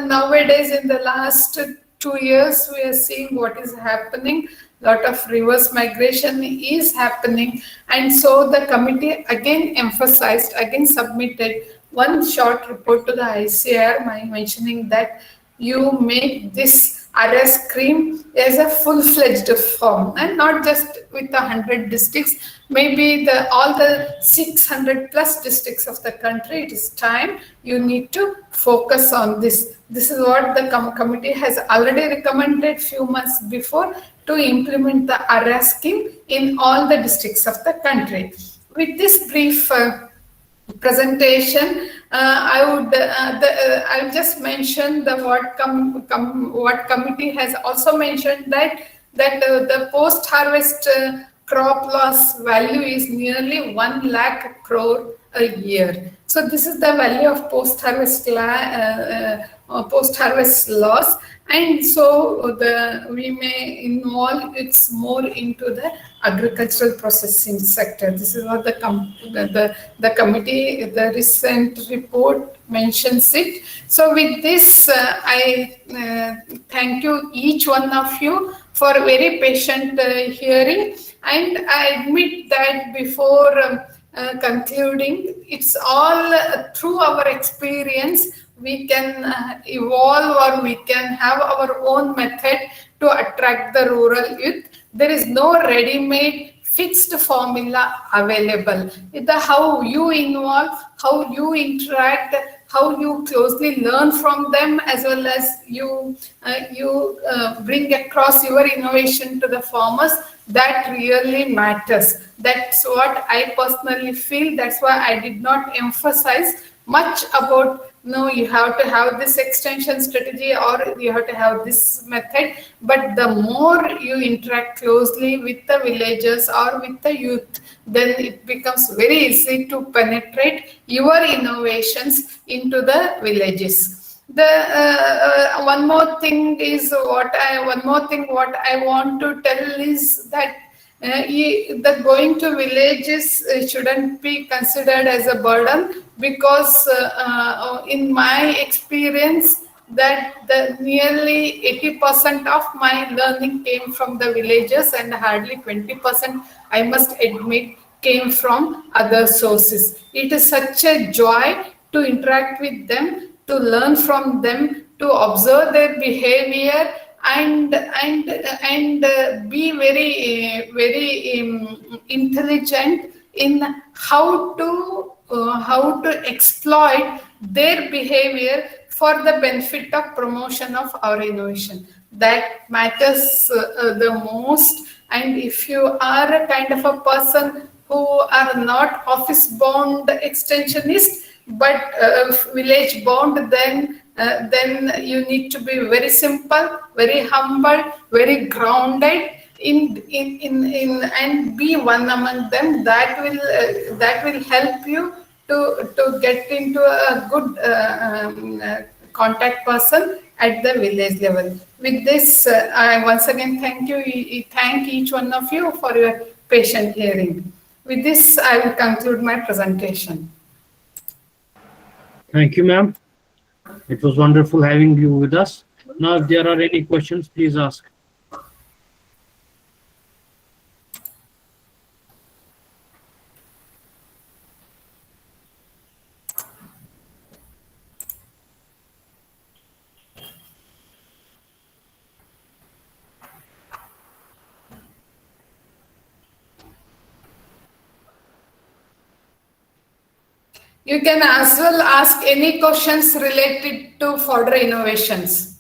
nowadays, in the last 2 years, we are seeing what is happening. Lot of reverse migration is happening, and so the committee again submitted one short report to the ICAR mentioning that you make this ARYA scheme as a full-fledged form, and not just with 100 districts, maybe all the 600 plus districts of the country. It is time you need to focus on this. This is what the committee has already recommended few months before, to implement the ARYA scheme in all the districts of the country. With this brief presentation, I'll just mention what committee has also mentioned, that the post-harvest crop loss value is nearly 1 lakh crore a year. So this is the value of post-harvest loss, And so we may involve it's more into the agricultural processing sector. This is what the committee, the recent report mentions it. So with this, I thank you, each one of you, for very patient hearing. And I admit that before concluding, it's all through our experience we can evolve, or we can have our own method to attract the rural youth. There is no ready-made fixed formula available. How you involve, how you interact, how you closely learn from them, as well as you bring across your innovation to the farmers, that really matters. That's what I personally feel. That's why I did not emphasize much about, no, you have to have this extension strategy or you have to have this method. But the more you interact closely with the villagers or with the youth, then it becomes very easy to penetrate your innovations into the villages. One more thing what I want to tell is that the going to villages shouldn't be considered as a burden, because in my experience, that nearly 80% of my learning came from the villages, and hardly 20%, I must admit, came from other sources. It is such a joy to interact with them, to learn from them, to observe their behavior, and be very intelligent in how to exploit their behavior for the benefit of promotion of our innovation. That matters the most. And if you are a kind of a person who are not office-bound extensionist, but village-bound, then you need to be very simple, very humble, very grounded and be one among them. That will help you to get into a good contact person at the village level. With this, I once again thank each one of you for your patient hearing. With this, I will conclude my presentation. Thank you, ma'am. It was wonderful having you with us. Now, if there are any questions, please ask. You can as well ask any questions related to Fodder innovations.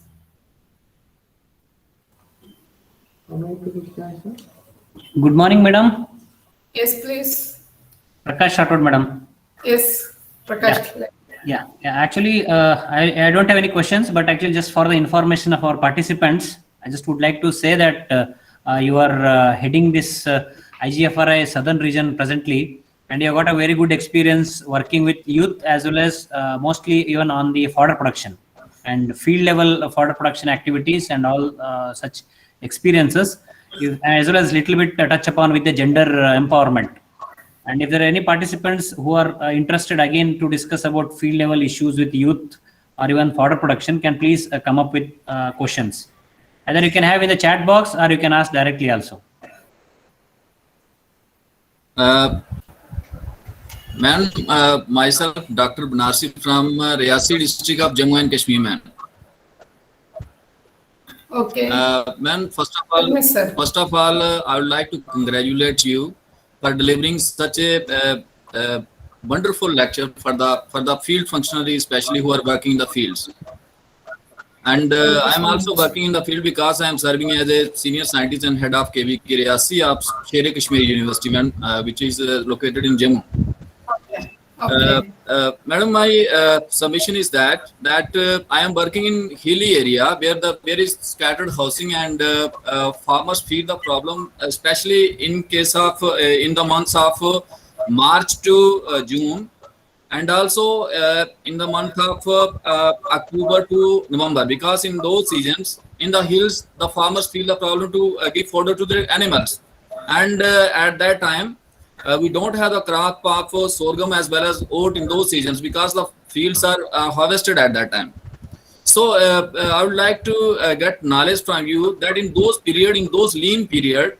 Good morning, madam. Yes, please. Prakash Rathod, madam. Yes, Prakash. Yeah. Actually, I don't have any questions, but actually just for the information of our participants, I just would like to say that you are heading this IGFRI Southern region presently, and you have got a very good experience working with youth as well as mostly even on the fodder production and field level fodder production activities and all such experiences, as well as little bit touch upon with the gender empowerment. And if there are any participants who are interested again to discuss about field level issues with youth or even fodder production, can please come up with questions. Either you can have in the chat box or you can ask directly also. Ma'am, myself, Dr. Banarsi from Riyasi district of Jammu and Kashmir, ma'am. Okay. Ma'am, first of all, I would like to congratulate you for delivering such a wonderful lecture for the field functionaries, especially who are working in the fields. And I am also working in the field because I am serving as a senior scientist and head of KVK Riyasi of Sher Kashmir University, which is located in Jammu. Okay. Madam, my submission is that I am working in hilly area where there is scattered housing and farmers feel the problem, especially in case of in the months of March to June. and also in the month of October to November, because in those seasons in the hills the farmers feel the problem to give fodder to their animals, and at that time we don't have the crop of sorghum as well as oat in those seasons because the fields are harvested at that time. So I would like to get knowledge from you that in those period, in those lean period,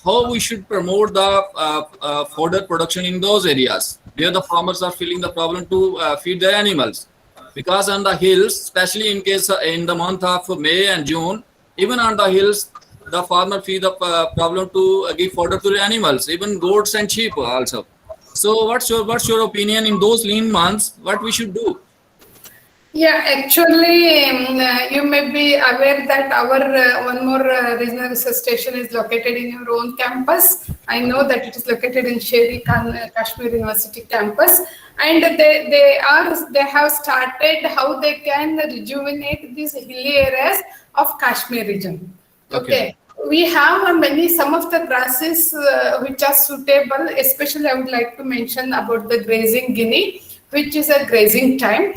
how we should promote the fodder production in those areas where the farmers are feeling the problem to feed their animals. Because on the hills, especially in case in the month of May and June, even on the hills, the farmer feel the problem to give fodder to the animals, even goats and sheep also. So what's your opinion in those lean months? What we should do? Yeah, actually, you may be aware that our one more regional research station is located in your own campus. I know that it is located in Kashmir University campus, and they have started how they can rejuvenate these hilly areas of Kashmir region. Okay. We have some of the grasses which are suitable. Especially, I would like to mention about the grazing guinea, which is a grazing type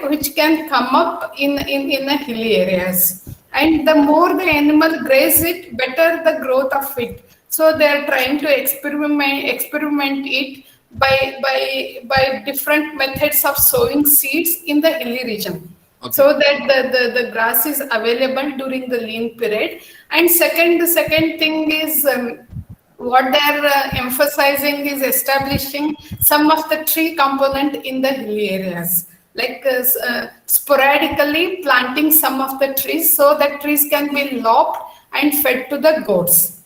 which can come up in the hilly areas, and the more the animal graze it, better the growth of it. So they are trying to experiment it by different methods of sowing seeds in the hilly region. Okay. So that the grass is available during the lean period. And second thing is what they are emphasizing is establishing some of the tree component in the hilly areas, like sporadically planting some of the trees so that trees can be lopped and fed to the goats,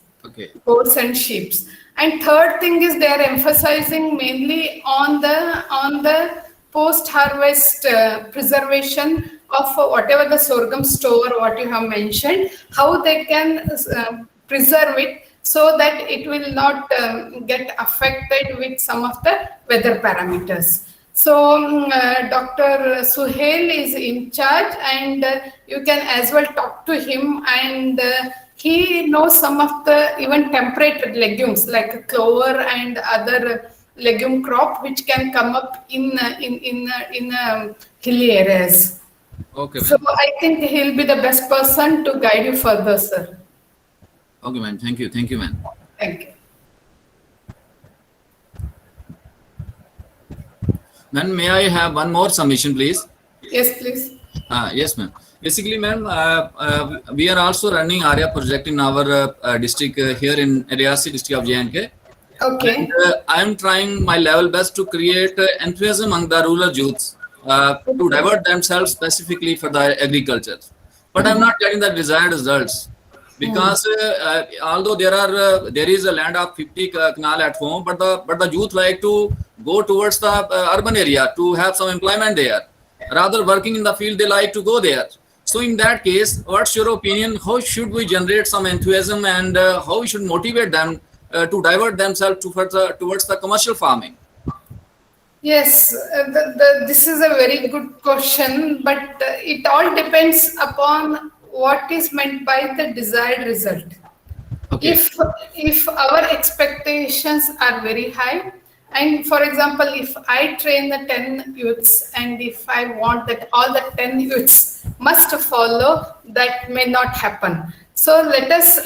goats and sheep. And third thing is they are emphasizing mainly on the post-harvest preservation of whatever the sorghum store, what you have mentioned, how they can preserve it so that it will not get affected with some of the weather parameters. So Dr. Suhail is in charge, and you can as well talk to him, and he knows some of the even temperate legumes like clover and other legume crop which can come up in hilly areas. Okay. So I think he'll be the best person to guide you further, sir. Okay, ma'am. Thank you, ma'am. Thank you. Ma'am, may I have one more submission, please? Yes, please. Yes, ma'am. Basically, ma'am, we are also running ARIA project in our district here in Riyasi district of J&K. Okay. And, I am trying my level best to create enthusiasm among the rural youths to divert themselves specifically for the agriculture. But I'm not getting the desired results because although there is a land of 50 canal at home, but the youth like to go towards the urban area to have some employment there. Rather working in the field, they like to go there. So in that case, what's your opinion? How should we generate some enthusiasm, and how we should motivate them to divert themselves towards the commercial farming? Yes, this is a very good question, but it all depends upon what is meant by the desired result. Okay. If our expectations are very high, and for example, if I train the 10 youths, and if I want that all the 10 youths must follow, that may not happen. So let us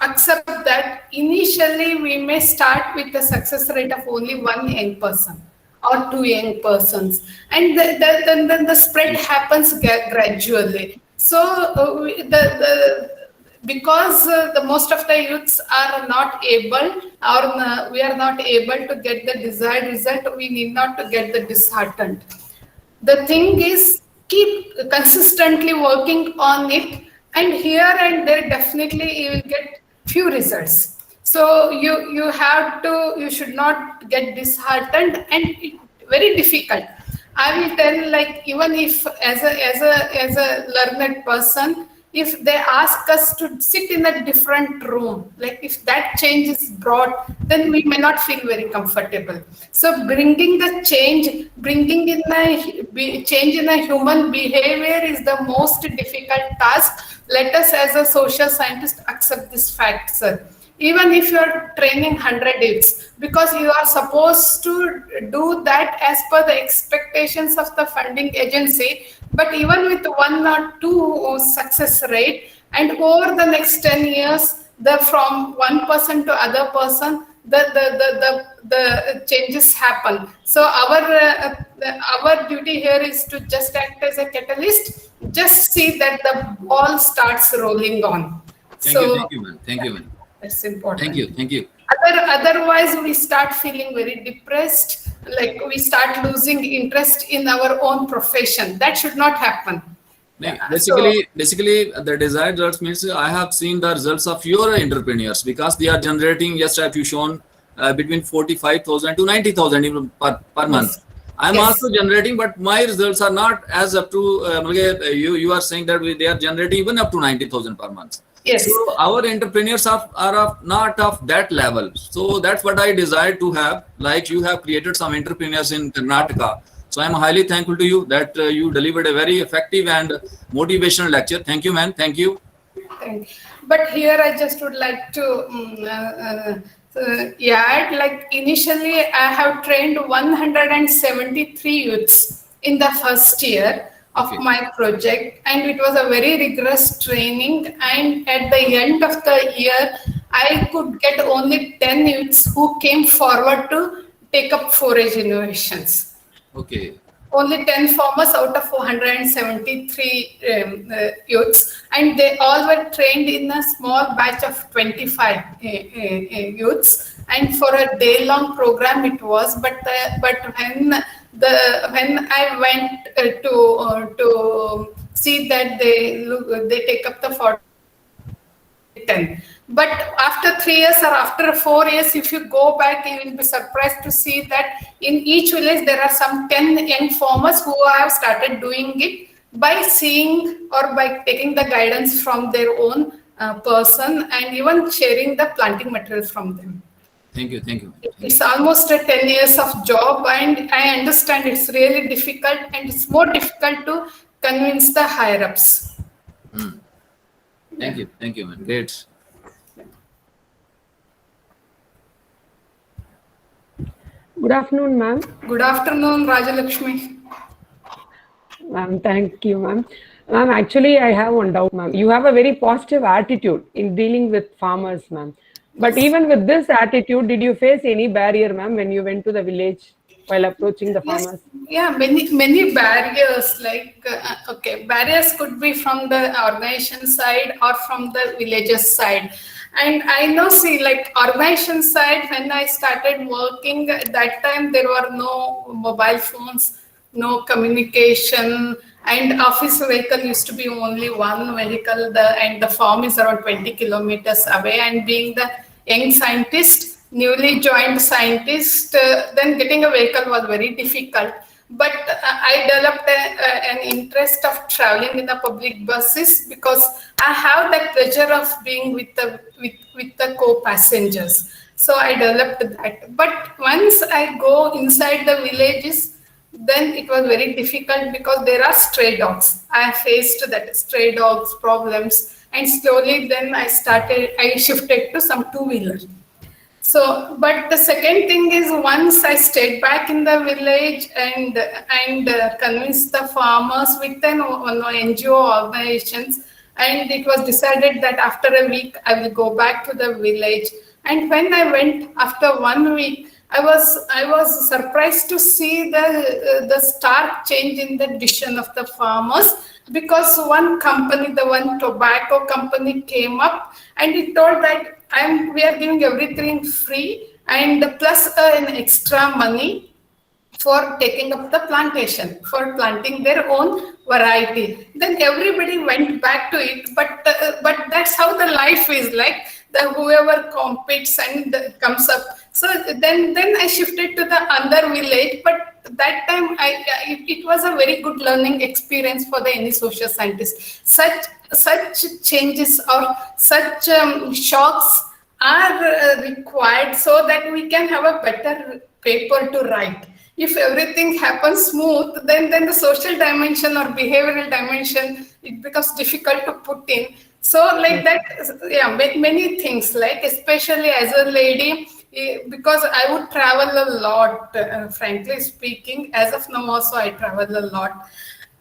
accept that initially we may start with a success rate of only one young person or two young persons, and then the spread happens gradually. So because the most of the youths are not able, or we are not able to get the desired result, we need not to get the disheartened. The thing is, keep consistently working on it, and here and there definitely you will get few results. So you should not get disheartened, and it's very difficult. I will tell, like, even if as a learned person, if they ask us to sit in a different room, like if that change is brought, then we may not feel very comfortable. So bringing the change, bringing in a change in a human behavior is the most difficult task. Let us as a social scientist accept this fact, sir. even if you are training 100 youths, because you are supposed to do that as per the expectations of the funding agency. But even with 1 or 2 success rate, and over the next 10 years, from one person to other person, the changes happen. So our duty here is to just act as a catalyst, just see that the ball starts rolling on. Thank you, man. Thank you, man. That's important. Thank you. Otherwise, we start feeling very depressed, like we start losing interest in our own profession. That should not happen. Basically, the desired results means I have seen the results of your entrepreneurs, because they are generating, yes, as you shown, between 45,000 to 90,000 even per month. I'm also generating, but my results are not as up to, you are saying that they are generating even up to 90,000 per month. Yes. So our entrepreneurs are not of that level. So that's what I desire to have. Like you have created some entrepreneurs in Karnataka. So I'm highly thankful to you that you delivered a very effective and motivational lecture. Thank you, man. Thank you. But here I just would like to add, like initially I have trained 173 youths in the first year of my project, and it was a very rigorous training, and at the end of the year I could get only 10 youths who came forward to take up forage innovations. Okay. Only 10 farmers out of 473 youths, and they all were trained in a small batch of 25 youths, and for a day-long program it was. But when I went to see that they take up the 40, 10. But after 3 years or after 4 years, if you go back, you will be surprised to see that in each village there are some 10 young farmers who have started doing it by seeing or by taking the guidance from their own person, and even sharing the planting material from them. Thank you. It's almost 10 years of job, and I understand it's really difficult, and it's more difficult to convince the higher ups. Thank you, man. Great. Good afternoon, ma'am. Good afternoon, Rajalakshmi. Ma'am, thank you, ma'am. Ma'am, actually, I have one doubt, ma'am. You have a very positive attitude in dealing with farmers, ma'am. But even with this attitude, did you face any barrier, ma'am, when you went to the village while approaching the farmers? Yeah, many barriers. Like, barriers could be from the organization side or from the villagers side. And I know, like organization side, when I started working, at that time there were no mobile phones, no communication, and office vehicle used to be only one vehicle, and the farm is around 20 kilometers away. And being the young scientist, newly joined scientist, then getting a vehicle was very difficult. But I developed an interest of traveling in the public buses, because I have that pleasure of being with the co-passengers. So I developed that. But once I go inside the villages, then it was very difficult, because there are stray dogs. I faced that stray dogs problems, and slowly then I shifted to some two-wheeler. So, but the second thing is, once I stayed back in the village and convinced the farmers with an NGO organizations, and it was decided that after a week I will go back to the village. And when I went after 1 week, I was surprised to see the stark change in the decision of the farmers, because one company, the one tobacco company, came up and it told that we are giving everything free, and plus an extra money for taking up the plantation, for planting their own variety. Then everybody went back to it, but that's how the life is, like whoever competes and comes up. So then I shifted to the other village, but that time it was a very good learning experience for any social scientist. Such changes or such shocks are required so that we can have a better paper to write. If everything happens smooth, then the social dimension or behavioral dimension, it becomes difficult to put in. So like that, yeah, many things, like especially as a lady, because I would travel a lot, frankly speaking. As of now also I travel a lot,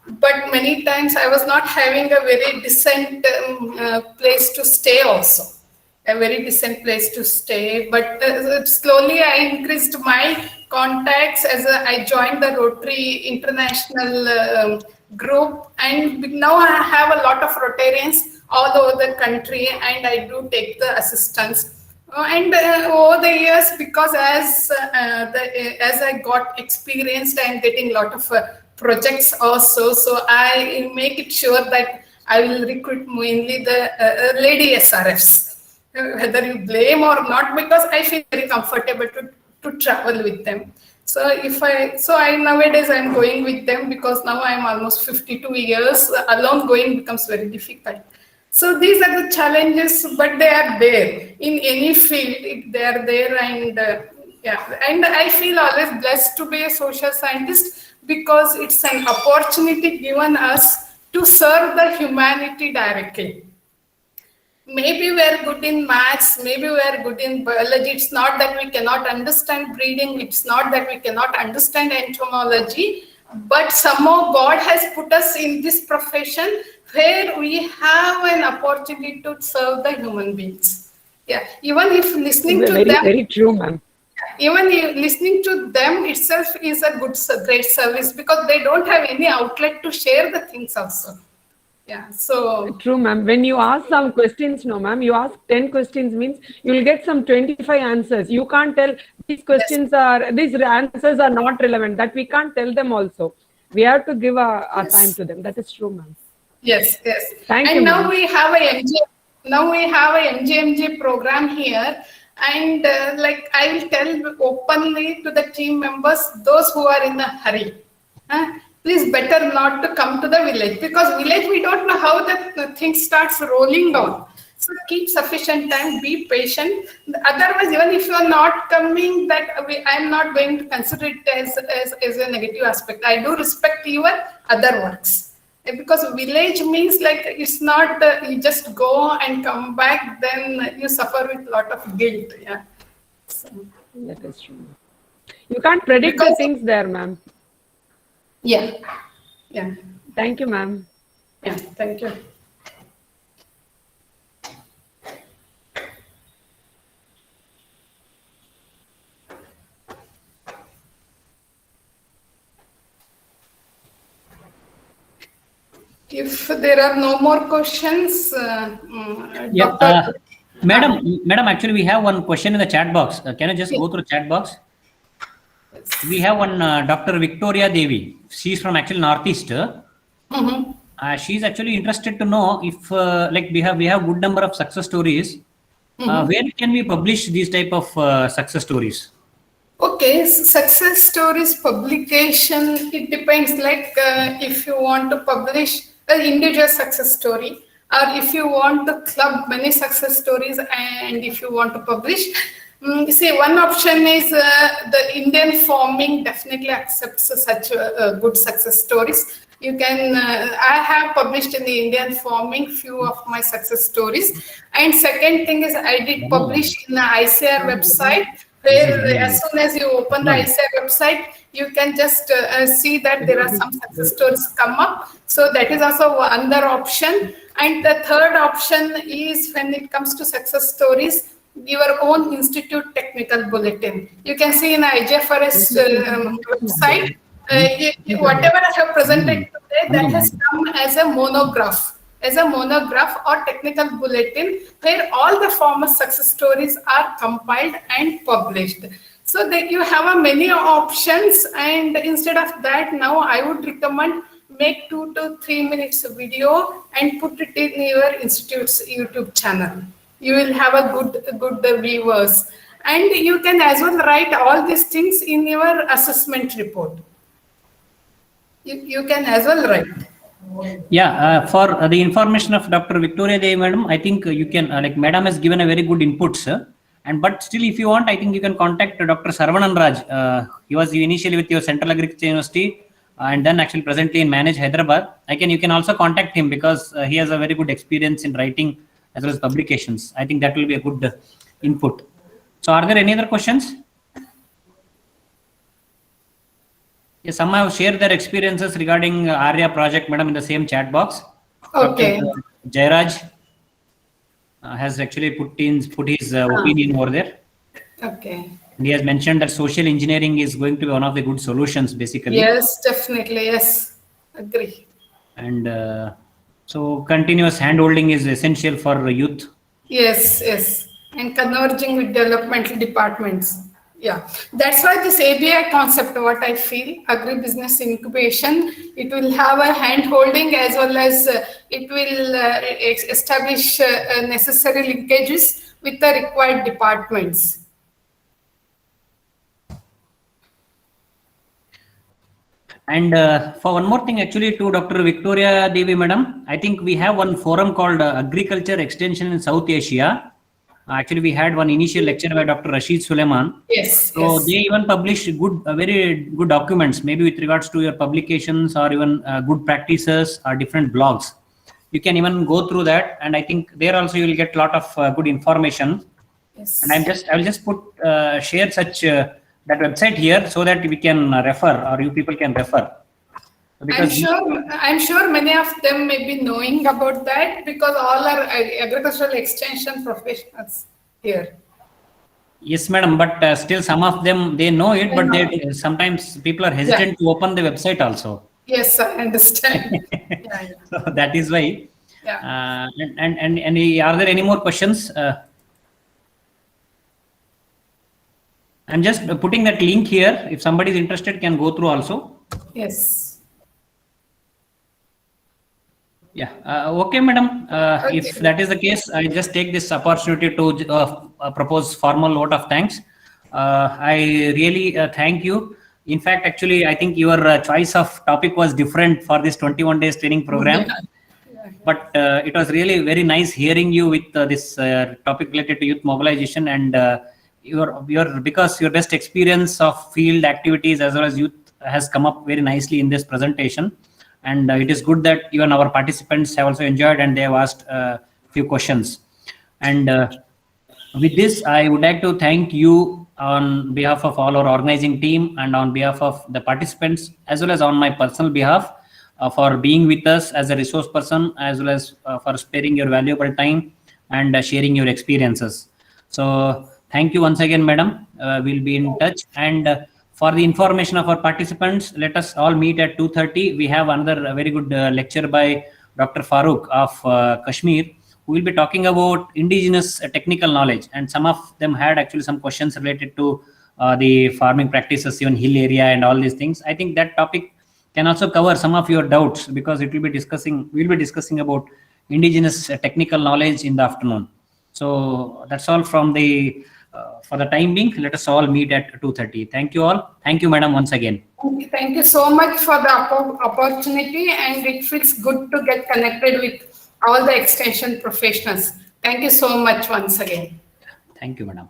but many times I was not having a very decent place to stay also, a very decent place to stay. But slowly I increased my contacts as I joined the Rotary International group, and now I have a lot of Rotarians all over the country, and I do take the assistance. And over the years, because as I got experienced, I am getting a lot of projects also. So I make it sure that I will recruit mainly the lady SRFs, whether you blame or not, because I feel very comfortable to travel with them. So I nowadays I'm going with them, because now I'm almost 52 years. Alone going becomes very difficult. So these are the challenges, but they are there in any field. They are there, and and I feel always blessed to be a social scientist, because it's an opportunity given us to serve the humanity directly. Maybe we are good in maths, maybe we are good in biology. It's not that we cannot understand breeding, it's not that we cannot understand entomology, but somehow God has put us in this profession where we have an opportunity to serve the human beings. Yeah, even if listening to them, very true, ma'am. Even listening to them itself is a great service, because they don't have any outlet to share the things also. Yeah, so true, ma'am. When you ask some questions, no, ma'am, you ask 10 questions means you will get some 25 answers. You can't tell these questions these answers are not relevant. That we can't tell them also. We have to give our time to them. That is true, ma'am. Yes. Thank you. And now we have a MGMG program here, and like I will tell openly to the team members, those who are in a hurry, please better not to come to the village, because village we don't know how the thing starts rolling down. So keep sufficient time, be patient. Otherwise, even if you are not coming, I am not going to consider it as a negative aspect. I do respect your other works. Because village means like it's not you just go and come back, then you suffer with a lot of guilt. Yeah. So, that is true. You can't predict the things there, ma'am. Yeah. Thank you, ma'am. Yeah, thank you. If there are no more questions, Madam, actually we have one question in the chat box. Can I just go through the chat box? Yes. We have one Dr. Victoria Devi. She's from actually Northeast. She's actually interested to know if like we have good number of success stories. Where can we publish these type of success stories? Okay, success stories publication, it depends, like if you want to publish an individual success story, or if you want to club many success stories, and if you want to publish, see, one option is the Indian farming definitely accepts such good success stories. You can, I have published in the Indian farming few of my success stories. And second thing is I did publish in the ICAR website, where as soon as you open the ICAR website, you can just see that there are some success stories come up. So that is also another option. And the third option is when it comes to success stories, your own institute technical bulletin. You can see in the IGFRS website, whatever I have presented today, that has come as a monograph or technical bulletin, where all the farmer success stories are compiled and published. So that you have many options, and instead of that, now I would recommend make 2 to 3 minutes video and put it in your institute's YouTube channel. You will have a good viewers, and you can as well write all these things in your assessment report. You can as well write. Yeah, for the information of Dr. Victoria Devi, madam, I think you can, like madam has given a very good input, sir. But still, if you want, I think you can contact Dr. Sarvanan Raj. He was initially with your Central Agriculture University. and then actually presently in Manage Hyderabad. You can also contact him because he has a very good experience in writing as well as publications. I think that will be a good input. So are there any other questions? Yes, some have shared their experiences regarding Arya project, madam, in the same chat box. Okay. Dr. Jairaj has actually put his opinion over there. Okay. And he has mentioned that social engineering is going to be one of the good solutions, basically. Yes, definitely. Yes, agree. And so continuous hand-holding is essential for youth. Yes, yes. And converging with developmental departments. Yeah, that's why this ABI concept, what I feel, agribusiness incubation, it will have a hand-holding as well as it will establish necessary linkages with the required departments. And for one more thing, actually, to Dr. Victoria Devi, madam, I think we have one forum called Agriculture Extension in South Asia. Actually, we had one initial lecture by Dr. Rashid Suleiman. Yes. So yes. they even publish very good documents, maybe with regards to your publications or even good practices or different blogs. You can even go through that, and I think there also you will get a lot of good information. Yes. And I'll just put share such that website here so that we can refer, or you people can refer. Because I'm sure many of them may be knowing about that because all are agricultural extension professionals here. Yes, madam, but still some of them, they know it, but they sometimes people are hesitant to open the website also. Yes, I understand. So that is why. Yeah. And are there any more questions? I'm just putting that link here. If somebody is interested, can go through also. Yes. Yeah. Okay, madam. Okay. If that is the case, I just take this opportunity to propose formal vote of thanks. I really thank you. In fact, actually, I think your choice of topic was different for this 21 days training program. Yeah. But it was really very nice hearing you with this topic related to youth mobilization, and because your best experience of field activities as well as youth has come up very nicely in this presentation. And it is good that even our participants have also enjoyed and they have asked a few questions. And with this, I would like to thank you on behalf of all our organizing team and on behalf of the participants, as well as on my personal behalf, for being with us as a resource person, as well as for sparing your valuable time and sharing your experiences. So thank you once again, madam. We'll be in touch. And for the information of our participants, let us all meet at 2:30. We have another very good lecture by Dr. Farooq of Kashmir, who will be talking about indigenous technical knowledge. And some of them had actually some questions related to the farming practices, even hill area and all these things. I think that topic can also cover some of your doubts because we'll be discussing about indigenous technical knowledge in the afternoon. So that's all from the for the time being. Let us all meet at 2:30. Thank you all. Thank you, madam, once again. Thank you so much for the opportunity, and it feels good to get connected with all the extension professionals. Thank you so much once again. Thank you, madam.